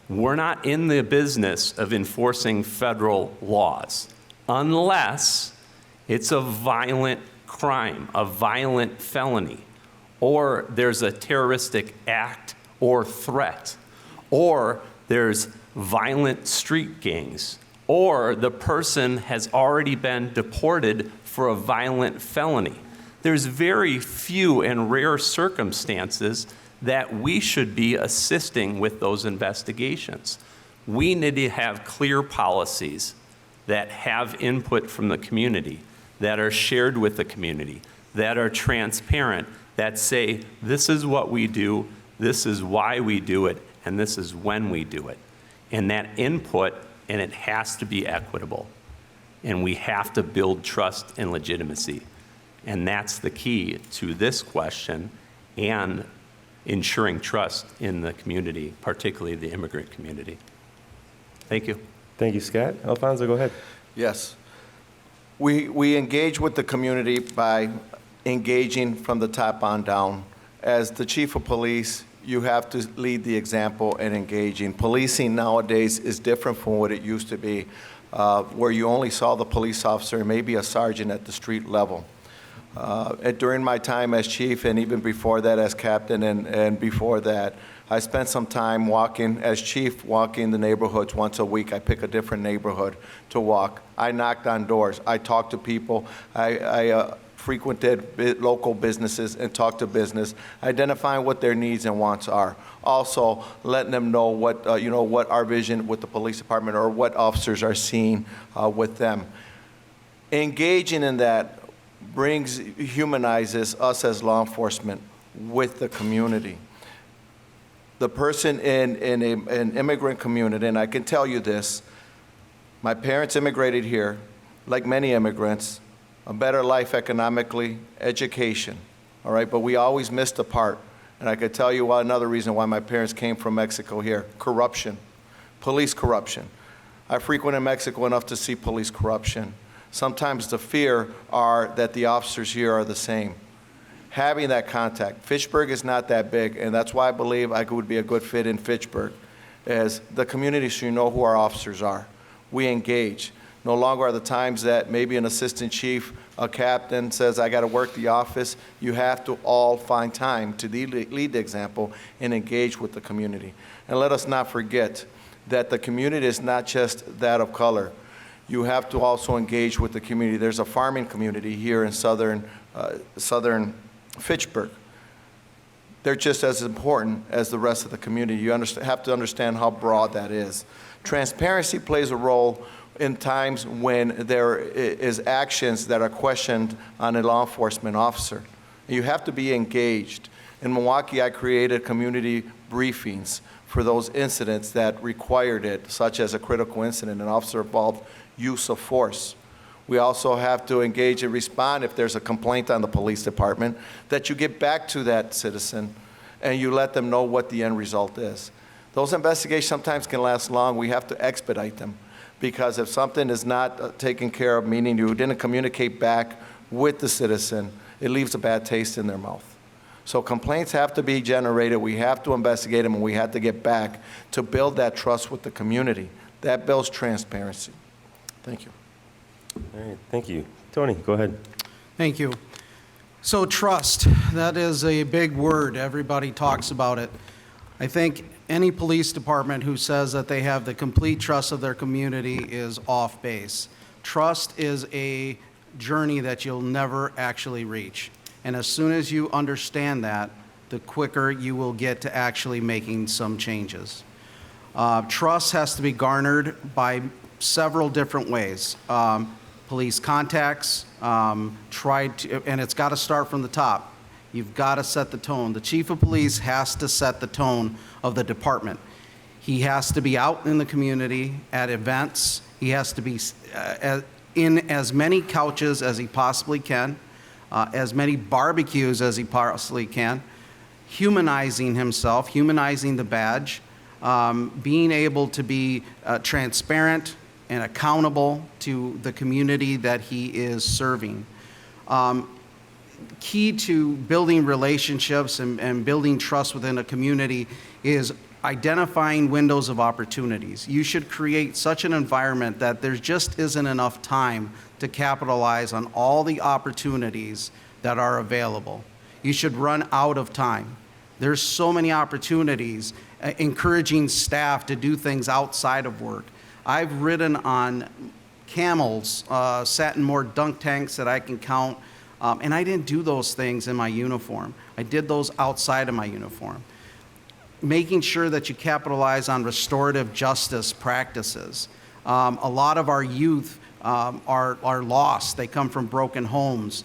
We're not in the business of enforcing federal laws unless it's a violent crime, a violent felony, or there's a terroristic act or threat, or there's violent street gangs, or the person has already been deported for a violent felony. There's very few and rare circumstances that we should be assisting with those investigations. We need to have clear policies that have input from the community, that are shared with the community, that are transparent, that say, this is what we do, this is why we do it, and this is when we do it. And that input, and it has to be equitable. And we have to build trust and legitimacy. And that's the key to this question and ensuring trust in the community, particularly the immigrant community. Thank you. Thank you, Scott. Alfonso, go ahead. Yes. We engage with the community by engaging from the top on down. As the chief of police, you have to lead the example and engaging. Policing nowadays is different from what it used to be, where you only saw the police officer, maybe a sergeant at the street level. During my time as chief, and even before that as captain, and before that, I spent some time walking, as chief, walking the neighborhoods once a week. I pick a different neighborhood to walk. I knocked on doors. I talked to people. I frequented local businesses and talked to business, identifying what their needs and wants are. Also, letting them know what our vision with the police department or what officers are seeing with them. Engaging in that humanizes us as law enforcement with the community. The person in an immigrant community, and I can tell you this, my parents immigrated here, like many immigrants, a better life economically, education, all right? But we always missed a part. And I could tell you why, another reason why my parents came from Mexico here, corruption, police corruption. I frequented Mexico enough to see police corruption. Sometimes the fear are that the officers here are the same. Having that contact. Fitchburg is not that big, and that's why I believe I would be a good fit in Fitchburg, as the community should know who our officers are. We engage. No longer are the times that maybe an assistant chief, a captain says, I got to work the office. You have to all find time to lead the example and engage with the community. And let us not forget that the community is not just that of color. You have to also engage with the community. There's a farming community here in southern Fitchburg. They're just as important as the rest of the community. You have to understand how broad that is. Transparency plays a role in times when there is actions that are questioned on a law enforcement officer. You have to be engaged. In Milwaukee, I created community briefings for those incidents that required it, such as a critical incident, an officer-involved use of force. We also have to engage and respond if there's a complaint on the police department, that you get back to that citizen and you let them know what the end result is. Those investigations sometimes can last long. We have to expedite them, because if something is not taken care of, meaning you didn't communicate back with the citizen, it leaves a bad taste in their mouth. So complaints have to be generated. We have to investigate them, and we have to get back to build that trust with the community. That builds transparency. Thank you. All right, thank you. Tony, go ahead. Thank you. So trust, that is a big word. Everybody talks about it. I think any police department who says that they have the complete trust of their community is off base. Trust is a journey that you'll never actually reach. And as soon as you understand that, the quicker you will get to actually making some changes. Trust has to be garnered by several different ways. Police contacts, and it's got to start from the top. You've got to set the tone. The chief of police has to set the tone of the department. He has to be out in the community at events. He has to be in as many couches as he possibly can, as many barbecues as he possibly can, humanizing himself, humanizing the badge, being able to be transparent and accountable to the community that he is serving. Key to building relationships and building trust within a community is identifying windows of opportunities. You should create such an environment that there just isn't enough time to capitalize on all the opportunities that are available. You should run out of time. There's so many opportunities, encouraging staff to do things outside of work. I've ridden on camels, sat in more dunk tanks that I can count, and I didn't do those things in my uniform. I did those outside of my uniform. Making sure that you capitalize on restorative justice practices. A lot of our youth are lost. They come from broken homes.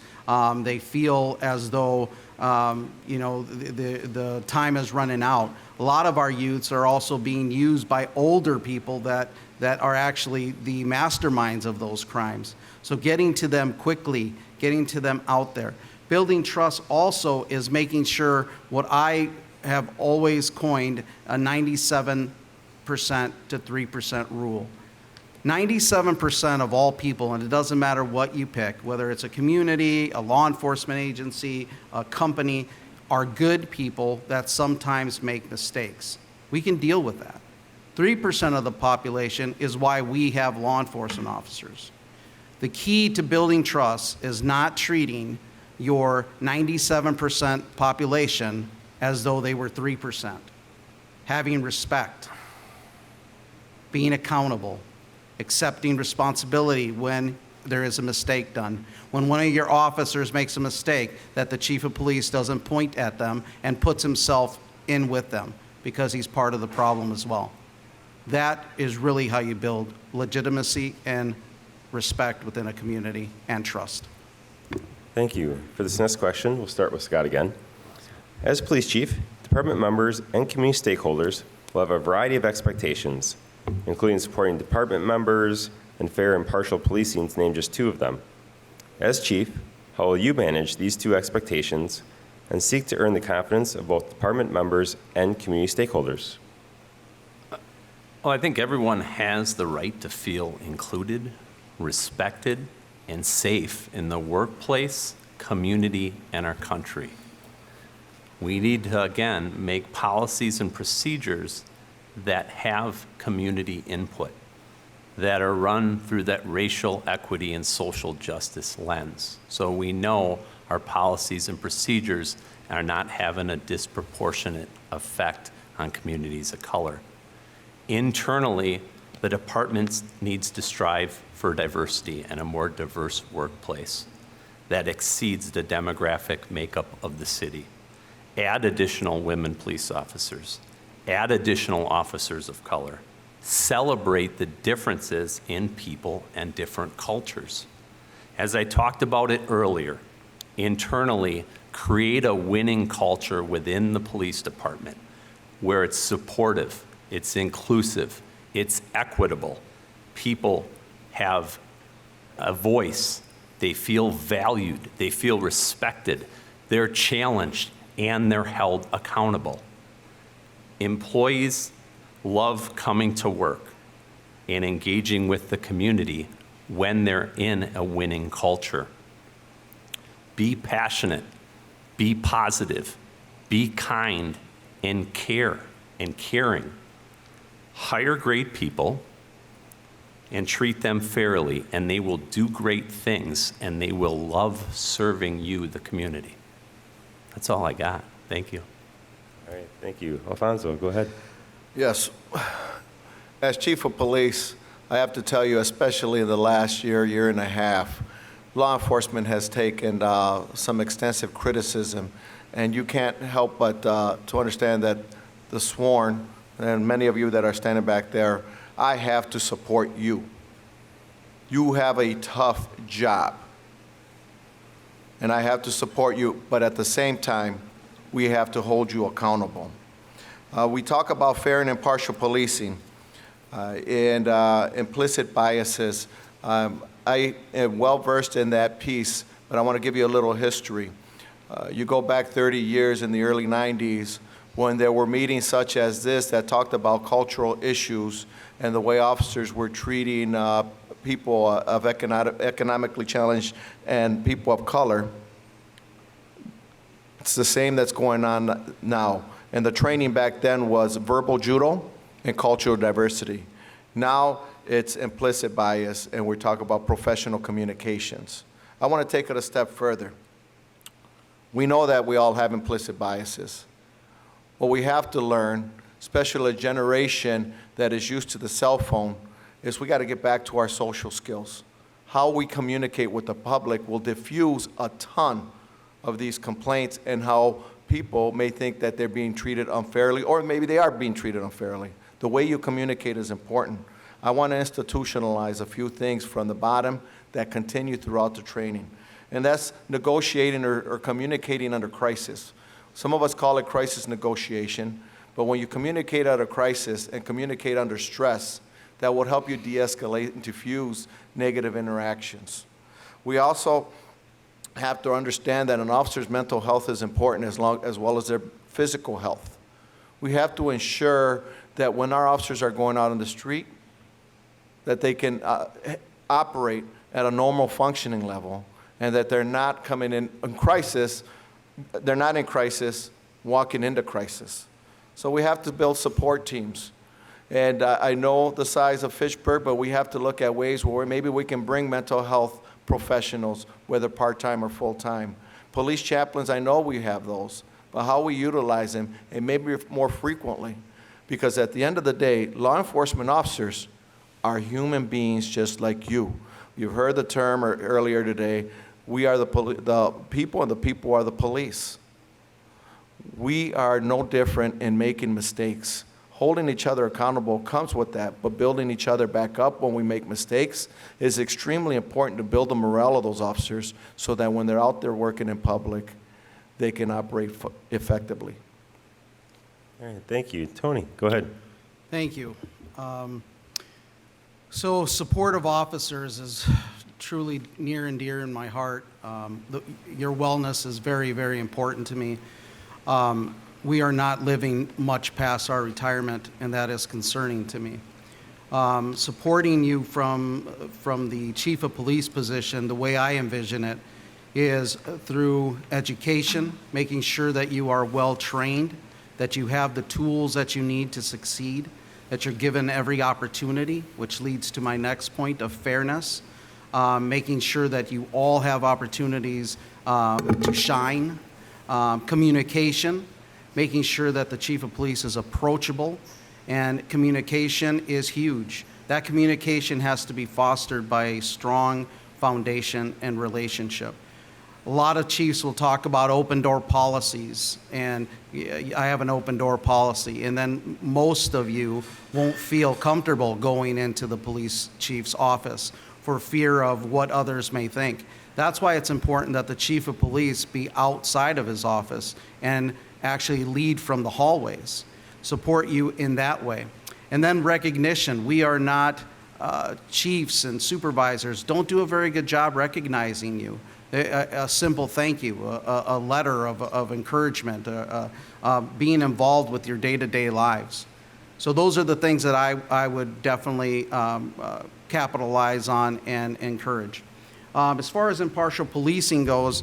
They feel as though the time is running out. A lot of our youths are also being used by older people that are actually the masterminds of those crimes. So getting to them quickly, getting to them out there. Building trust also is making sure what I have always coined a 97% to 3% rule. 97% of all people, and it doesn't matter what you pick, whether it's a community, a law enforcement agency, a company, are good people that sometimes make mistakes. We can deal with that. 3% of the population is why we have law enforcement officers. The key to building trust is not treating your 97% population as though they were 3%. Having respect, being accountable, accepting responsibility when there is a mistake done. When one of your officers makes a mistake, that the chief of police doesn't point at them and puts himself in with them because he's part of the problem as well. That is really how you build legitimacy and respect within a community and trust. Thank you. For this next question, we'll start with Scott again. As police chief, department members and community stakeholders will have a variety of expectations, including supporting department members and fair and impartial policing, to name just two of them. As chief, how will you manage these two expectations and seek to earn the confidence of both department members and community stakeholders? Well, I think everyone has the right to feel included, respected, and safe in the workplace, community, and our country. We need to, again, make policies and procedures that have community input, that are run through that racial equity and social justice lens. So we know our policies and procedures are not having a disproportionate effect on communities of color. Internally, the department needs to strive for diversity and a more diverse workplace that exceeds the demographic makeup of the city. Add additional women police officers. Add additional officers of color. Celebrate the differences in people and different cultures. As I talked about it earlier, internally, create a winning culture within the police department where it's supportive, it's inclusive, it's equitable. People have a voice, they feel valued, they feel respected, they're challenged, and they're held accountable. Employees love coming to work and engaging with the community when they're in a winning culture. Be passionate, be positive, be kind, and care and caring. Hire great people and treat them fairly, and they will do great things, and they will love serving you, the community. That's all I got. Thank you. All right, thank you. Alfonso, go ahead. Yes. As chief of police, I have to tell you, especially in the last year and a half, law enforcement has taken some extensive criticism, and you can't help but to understand that the sworn, and many of you that are standing back there, I have to support you. You have a tough job, and I have to support you, but at the same time, we have to hold you accountable. We talk about fair and impartial policing and implicit biases. I am well-versed in that piece, but I want to give you a little history. You go back 30 years in the early 90s when there were meetings such as this that talked about cultural issues and the way officers were treating people of economically challenged and people of color. It's the same that's going on now. And the training back then was verbal judo and cultural diversity. Now it's implicit bias, and we're talking about professional communications. I want to take it a step further. We know that we all have implicit biases. What we have to learn, especially a generation that is used to the cell phone, is we got to get back to our social skills. How we communicate with the public will diffuse a ton of these complaints and how people may think that they're being treated unfairly, or maybe they are being treated unfairly. The way you communicate is important. I want to institutionalize a few things from the bottom that continue throughout the training, and that's negotiating or communicating under crisis. Some of us call it crisis negotiation, but when you communicate at a crisis and communicate under stress, that will help you de-escalate and diffuse negative interactions. We also have to understand that an officer's mental health is important as well as their physical health. We have to ensure that when our officers are going out on the street, that they can operate at a normal functioning level, and that they're not coming in crisis, they're not in crisis, walking into crisis. So we have to build support teams. And I know the size of Fitchburg, but we have to look at ways where maybe we can bring mental health professionals, whether part-time or full-time. Police chaplains, I know we have those, but how we utilize them, and maybe more frequently, because at the end of the day, law enforcement officers are human beings just like you. You've heard the term earlier today, we are the people and the people are the police. We are no different in making mistakes. Holding each other accountable comes with that, but building each other back up when we make mistakes is extremely important to build the morale of those officers so that when they're out there working in public, they can operate effectively. All right, thank you. Tony, go ahead. Thank you. So support of officers is truly near and dear in my heart. Your wellness is very, very important to me. We are not living much past our retirement, and that is concerning to me. Supporting you from the chief of police position, the way I envision it, is through education, making sure that you are well-trained, that you have the tools that you need to succeed, that you're given every opportunity, which leads to my next point of fairness, making sure that you all have opportunities to shine, communication, making sure that the chief of police is approachable, and communication is huge. That communication has to be fostered by a strong foundation and relationship. A lot of chiefs will talk about open door policies, and I have an open door policy, and then most of you won't feel comfortable going into the police chief's office for fear of what others may think. That's why it's important that the chief of police be outside of his office and actually lead from the hallways, support you in that way. And then recognition. We are not chiefs and supervisors, don't do a very good job recognizing you. A simple thank you, a letter of encouragement, being involved with your day-to-day lives. So those are the things that I would definitely capitalize on and encourage. As far as impartial policing goes,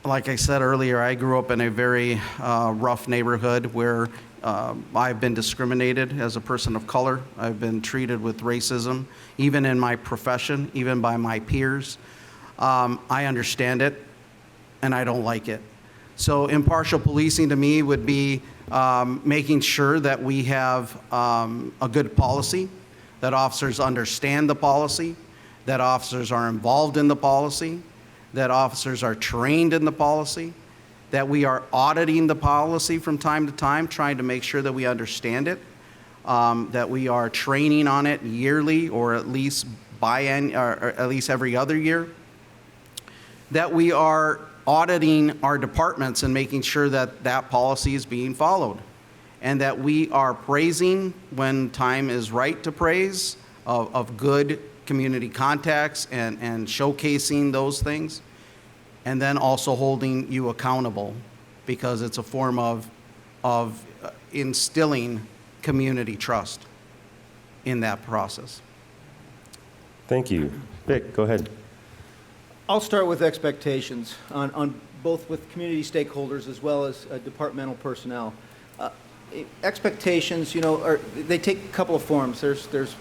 like I said earlier, I grew up in a very rough neighborhood where I've been discriminated as a person of color. I've been treated with racism, even in my profession, even by my peers. I understand it, and I don't like it. So impartial policing to me would be making sure that we have a good policy, that officers understand the policy, that officers are involved in the policy, that officers are trained in the policy, that we are auditing the policy from time to time, trying to make sure that we understand it, that we are training on it yearly or at least or at least every other year, that we are auditing our departments and making sure that that policy is being followed, and that we are praising when time is right to praise of good community contacts and showcasing those things, and then also holding you accountable, because it's a form of instilling community trust in that process. Thank you. Vic, go ahead. I'll start with expectations on both with community stakeholders as well as departmental personnel. Expectations, they take a couple of forms. There's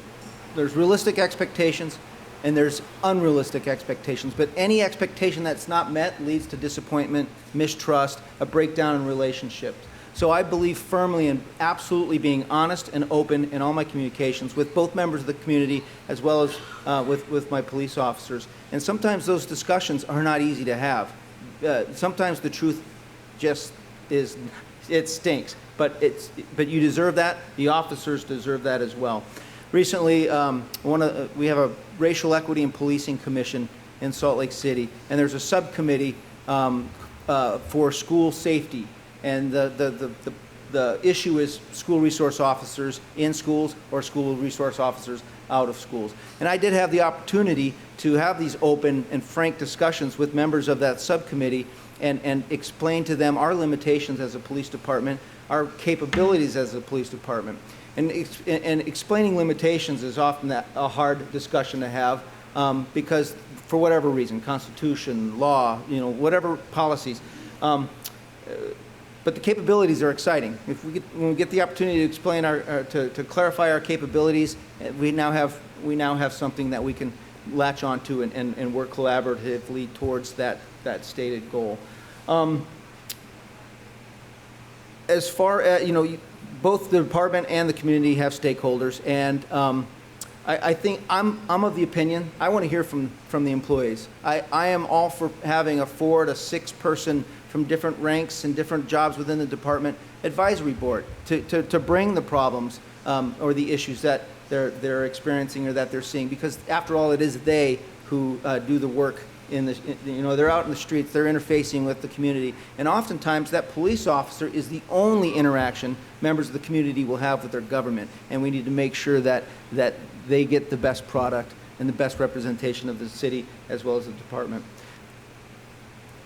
realistic expectations and there's unrealistic expectations. But any expectation that's not met leads to disappointment, mistrust, a breakdown in relationships. So I believe firmly in absolutely being honest and open in all my communications with both members of the community as well as with my police officers. And sometimes those discussions are not easy to have. Sometimes the truth just is, it stinks. But you deserve that. The officers deserve that as well. Recently, we have a Racial Equity and Policing Commission in Salt Lake City, and there's a subcommittee for school safety. And the issue is school resource officers in schools or school resource officers out of schools. And I did have the opportunity to have these open and frank discussions with members of that subcommittee and explain to them our limitations as a police department, our capabilities as a police department. And explaining limitations is often a hard discussion to have because for whatever reason, constitution, law, whatever policies. But the capabilities are exciting. When we get the opportunity to explain to clarify our capabilities, we now have something that we can latch onto and work collaboratively towards that stated goal. As far as both the department and the community have stakeholders, and I think I'm of the opinion I want to hear from the employees. I am all for having a 4 to 6 person from different ranks and different jobs within the department advisory board to bring the problems or the issues that they're experiencing or that they're seeing, because after all, it is they who do the work they're out in the streets, they're interfacing with the community, and oftentimes that police officer is the only interaction members of the community will have with their government, and we need to make sure that they get the best product and the best representation of the city as well as the department.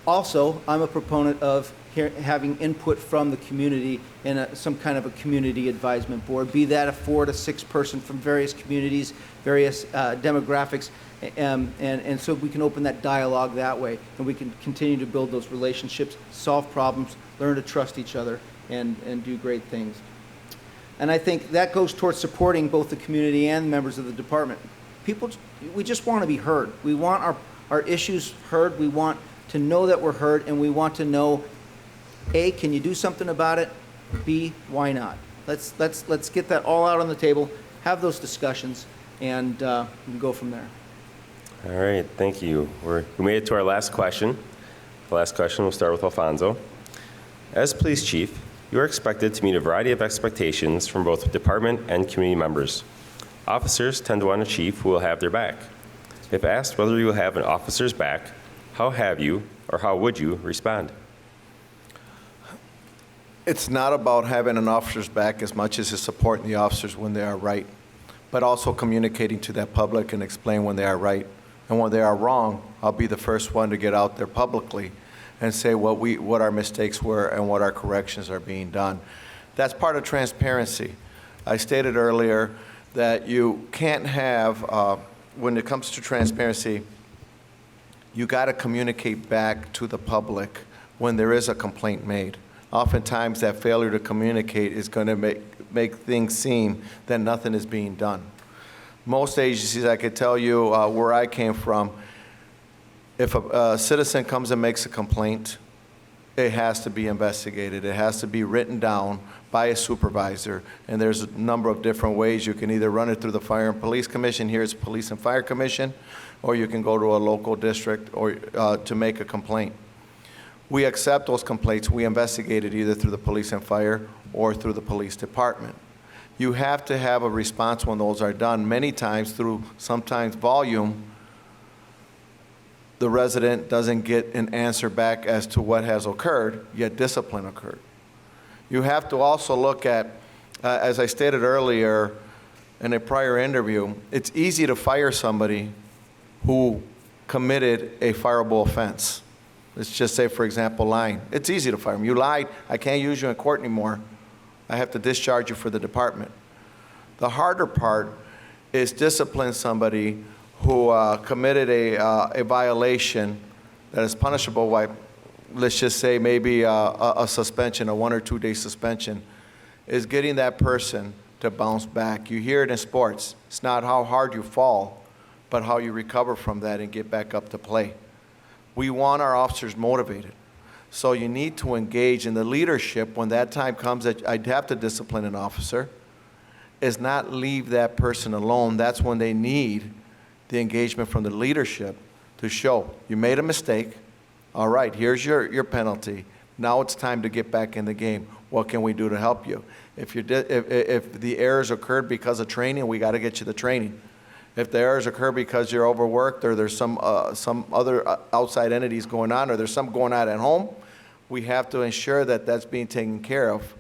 Also, I'm a proponent of having input from the community in some kind of a community advisement board, be that a 4 to 6 person from various communities, various demographics, and so we can open that dialogue that way, and we can continue to build those relationships, solve problems, learn to trust each other, and do great things. And I think that goes towards supporting both the community and members of the department. People, we just want to be heard. We want our issues heard. We want to know that we're heard, and we want to know, A, can you do something about it? B, why not? Let's get that all out on the table, have those discussions, and we can go from there. All right, thank you. We made it to our last question. The last question, we'll start with Alfonso. As police chief, you are expected to meet a variety of expectations from both department and community members. Officers tend to want a chief who will have their back. If asked whether you will have an officer's back, how have you or how would you respond? It's not about having an officer's back as much as it's supporting the officers when they are right, but also communicating to that public and explain when they are right. And when they are wrong, I'll be the first one to get out there publicly and say what our mistakes were and what our corrections are being done. That's part of transparency. I stated earlier that you can't have, when it comes to transparency, you got to communicate back to the public when there is a complaint made. Oftentimes that failure to communicate is going to make things seem that nothing is being done. Most agencies, I could tell you where I came from, if a citizen comes and makes a complaint, it has to be investigated. It has to be written down by a supervisor, and there's a number of different ways. You can either run it through the Fire and Police Commission, here it's Police and Fire Commission, or you can go to a local district or to make a complaint. We accept those complaints. We investigate it either through the Police and Fire or through the Police Department. You have to have a response when those are done. Many times through sometimes volume, the resident doesn't get an answer back as to what has occurred, yet discipline occurred. You have to also look at, as I stated earlier in a prior interview, it's easy to fire somebody who committed a fireable offense. Let's just say, for example, lying. It's easy to fire them. You lied, I can't use you in court anymore. I have to discharge you for the department. The harder part is discipline somebody who committed a violation that is punishable by, let's just say, maybe a suspension, a 1 or 2 day suspension, is getting that person to bounce back. You hear it in sports. It's not how hard you fall, but how you recover from that and get back up to play. We want our officers motivated. So you need to engage in the leadership when that time comes that I'd have to discipline an officer, is not leave that person alone. That's when they need the engagement from the leadership to show you made a mistake. All right, here's your penalty. Now it's time to get back in the game. What can we do to help you? If the errors occurred because of training, we got to get you the training. If the errors occur because you're overworked or there's some other outside entities going on or there's some going on at home, we have to ensure that that's being taken care of.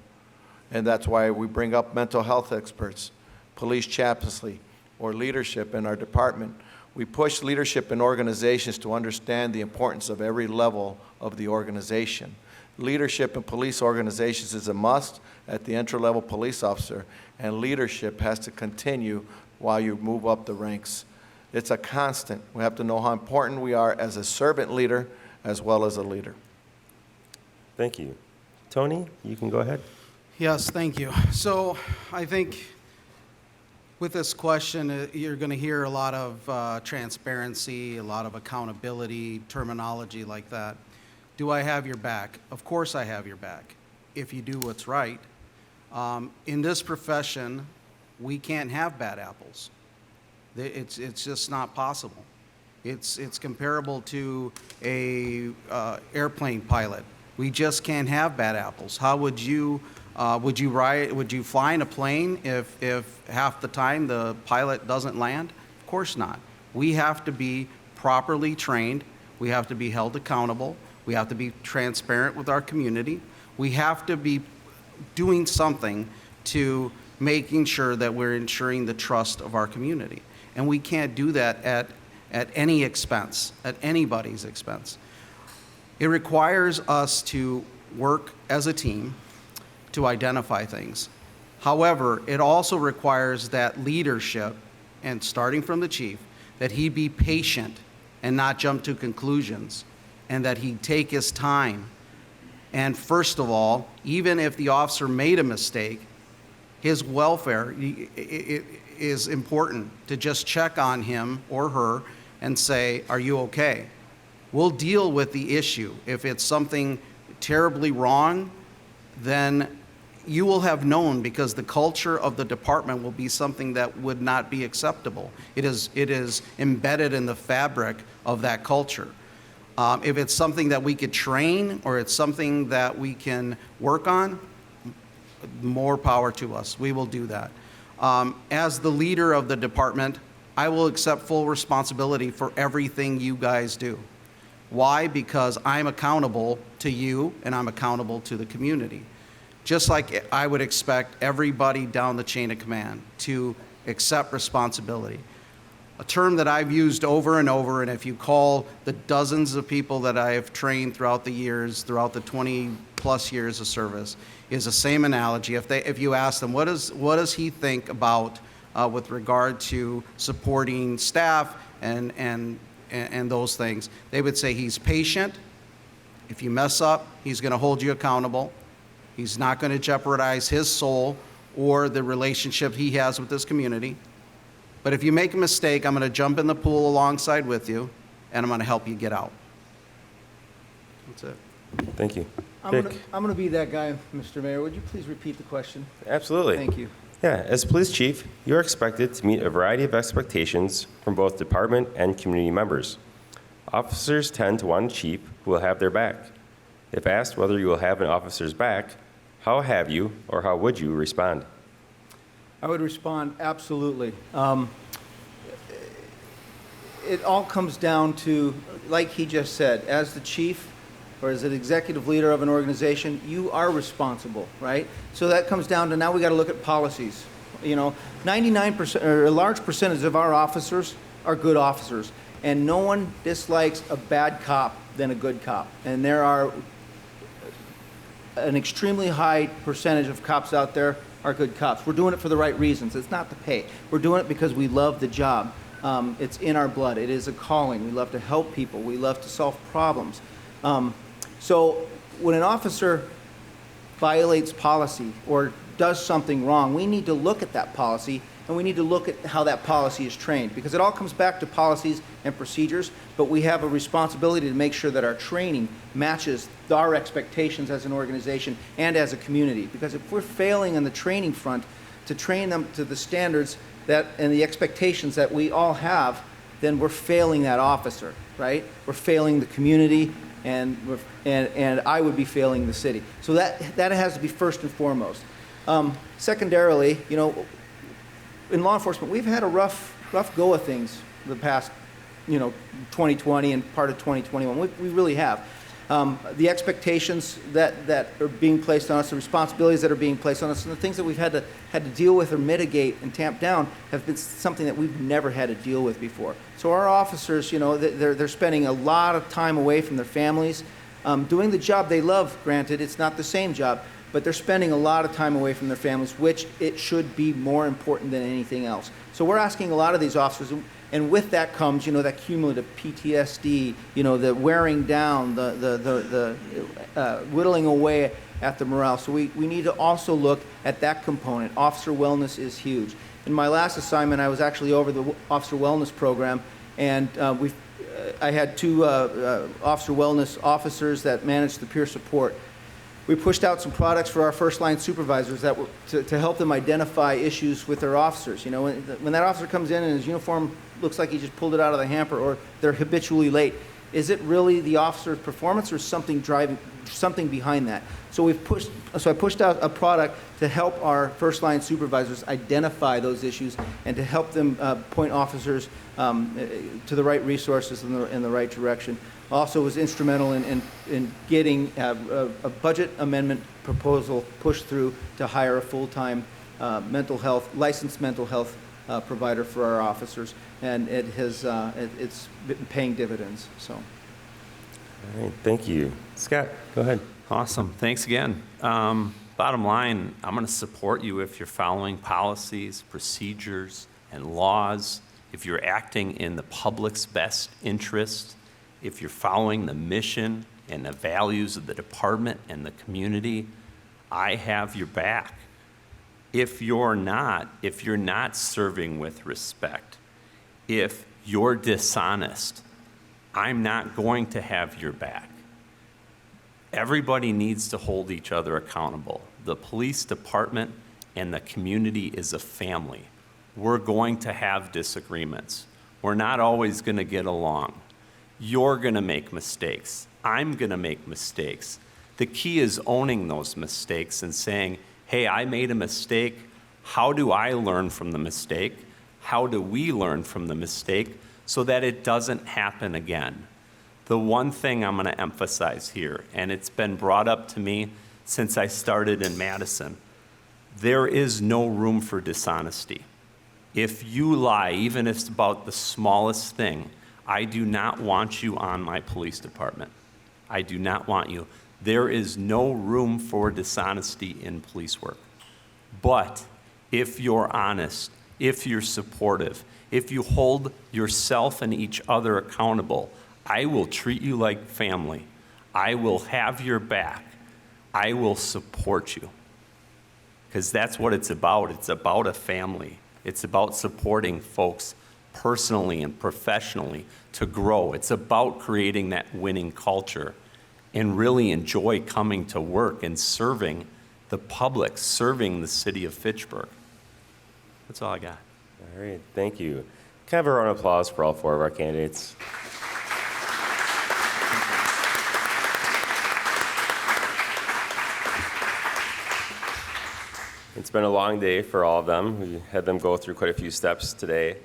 And that's why we bring up mental health experts, police chaplaincy, or leadership in our department. We push leadership in organizations to understand the importance of every level of the organization. Leadership in police organizations is a must at the entry-level police officer, and leadership has to continue while you move up the ranks. It's a constant. We have to know how important we are as a servant leader as well as a leader. Thank you. Tony, you can go ahead. Yes, thank you. So I think with this question, you're going to hear a lot of transparency, a lot of accountability, terminology like that. Do I have your back? Of course I have your back, if you do what's right. In this profession, we can't have bad apples. It's just not possible. It's comparable to a airplane pilot. We just can't have bad apples. How would you fly in a plane if half the time the pilot doesn't land? Of course not. We have to be properly trained. We have to be held accountable. We have to be transparent with our community. We have to be doing something to making sure that we're ensuring the trust of our community. And we can't do that at any expense, at anybody's expense. It requires us to work as a team to identify things. However, it also requires that leadership, and starting from the chief, that he be patient and not jump to conclusions, and that he take his time. And first of all, even if the officer made a mistake, his welfare it is important to just check on him or her and say, are you okay? We'll deal with the issue. If it's something terribly wrong, then you will have known, because the culture of the department will be something that would not be acceptable. It is embedded in the fabric of that culture. If it's something that we could train or it's something that we can work on, more power to us. We will do that. As the leader of the department, I will accept full responsibility for everything you guys do. Why? Because I'm accountable to you and I'm accountable to the community. Just like I would expect everybody down the chain of command to accept responsibility. A term that I've used over and over, and if you call the dozens of people that I have trained throughout the years, throughout the 20 plus years of service, is the same analogy. If you ask them, what does he think about with regard to supporting staff and those things, they would say he's patient. If you mess up, he's going to hold you accountable. He's not going to jeopardize his soul or the relationship he has with this community. But if you make a mistake, I'm going to jump in the pool alongside with you, and I'm going to help you get out. That's it. Thank you. I'm Dick? going to be that guy, Mr. Mayor. Would you please repeat the question? Absolutely. Thank you. Yeah, as police chief, you're expected to meet a variety of expectations from both department and community members. Officers tend to want a chief who will have their back. If asked whether you will have an officer's back, how have you or how would you respond? I would respond absolutely. It all comes down to, like he just said, as the chief or as an executive leader of an organization, you are responsible, right? So that comes down to, now we got to look at policies. 99% or a large percentage of our officers are good officers, and no one dislikes a bad cop than a good cop. And there are an extremely high percentage of cops out there are good cops. We're doing it for the right reasons. It's not the pay. We're doing it because we love the job. It's in our blood. It is a calling. We love to help people. We love to solve problems. So when an officer violates policy or does something wrong, we need to look at that policy, and we need to look at how that policy is trained, because it all comes back to policies and procedures, but we have a responsibility to make sure that our training matches our expectations as an organization and as a community. Because if we're failing on the training front to train them to the standards that and the expectations that we all have, then we're failing that officer, right? We're failing the community, and I would be failing the city. So that has to be first and foremost. Secondarily, in law enforcement, we've had a rough go of things the past, 2020 and part of 2021. We really have. The expectations that are being placed on us, the responsibilities that are being placed on us, and the things that we've had to deal with or mitigate and tamp down have been something that we've never had to deal with before. So our officers, they're spending a lot of time away from their families, doing the job they love. Granted, it's not the same job, but they're spending a lot of time away from their families, which it should be more important than anything else. So we're asking a lot of these officers, and with that comes, that cumulative PTSD, the wearing down, the whittling away at the morale. So we need to also look at that component. Officer wellness is huge. In my last assignment, I was actually over the officer wellness program, and I had two officer wellness officers that managed the peer support. We pushed out some products for our first-line supervisors that were to help them identify issues with their officers. When that officer comes in and his uniform looks like he just pulled it out of the hamper, or they're habitually late, Is it really the officer's performance or something behind that? So I pushed out a product to help our first line supervisors identify those issues and to help them point officers to the right resources in the right direction. Also was instrumental in getting a budget amendment proposal pushed through to hire a full-time licensed mental health provider for our officers, and it's been paying dividends. So, All right, thank you. Scott, go ahead. Awesome. Thanks again. Bottom line, I'm going to support you if you're following policies, procedures, and laws, if you're acting in the public's best interest, if you're following the mission and the values of the department and the community. I have your back. If you're not serving with respect, if you're dishonest, I'm not going to have your back. Everybody needs to hold each other accountable. The police department and the community is a family. We're going to have disagreements. We're not always going to get along. You're going to make mistakes. I'm going to make mistakes. The key is owning those mistakes and saying, hey, I made a mistake. How do I learn from the mistake? How do we learn from the mistake so that it doesn't happen again? The one thing I'm going to emphasize here, and it's been brought up to me since I started in Madison, there is no room for dishonesty. If you lie, even if it's about the smallest thing, I do not want you on my police department. I do not want you. There is no room for dishonesty in police work. But if you're honest, if you're supportive, if you hold yourself and each other accountable, I will treat you like family. I will have your back. I will support you. Because that's what it's about. It's about a family. It's about supporting folks personally and professionally to grow. It's about creating that winning culture and really enjoy coming to work and serving the public, serving the city of Fitchburg. That's all I got. All right, thank you. Can I have a round of applause for all four of our candidates? It's been a long day for all of them. We had them go through quite a few steps today.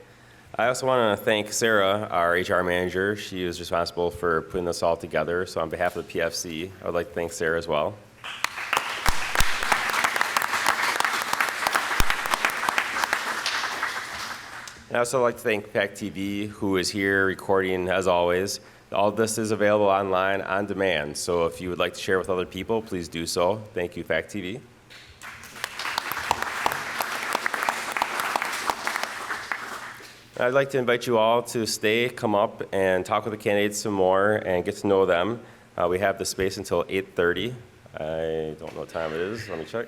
I also want to thank Sarah, our HR manager. She was responsible for putting this all together. So on behalf of the PFC, I would like to thank Sarah as well. And I also like to thank PAC TV, who is here recording as always. All of this is available online on demand. So if you would like to share with other people, please do so. Thank you, PAC TV. I'd like to invite you all to stay, come up, and talk with the candidates some more and get to know them. We have the space until 8:30. I don't know what time it is. Let me check.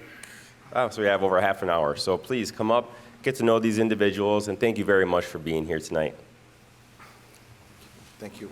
Oh, so we have over half an hour. So please come up, get to know these individuals, and thank you very much for being here tonight. Thank you.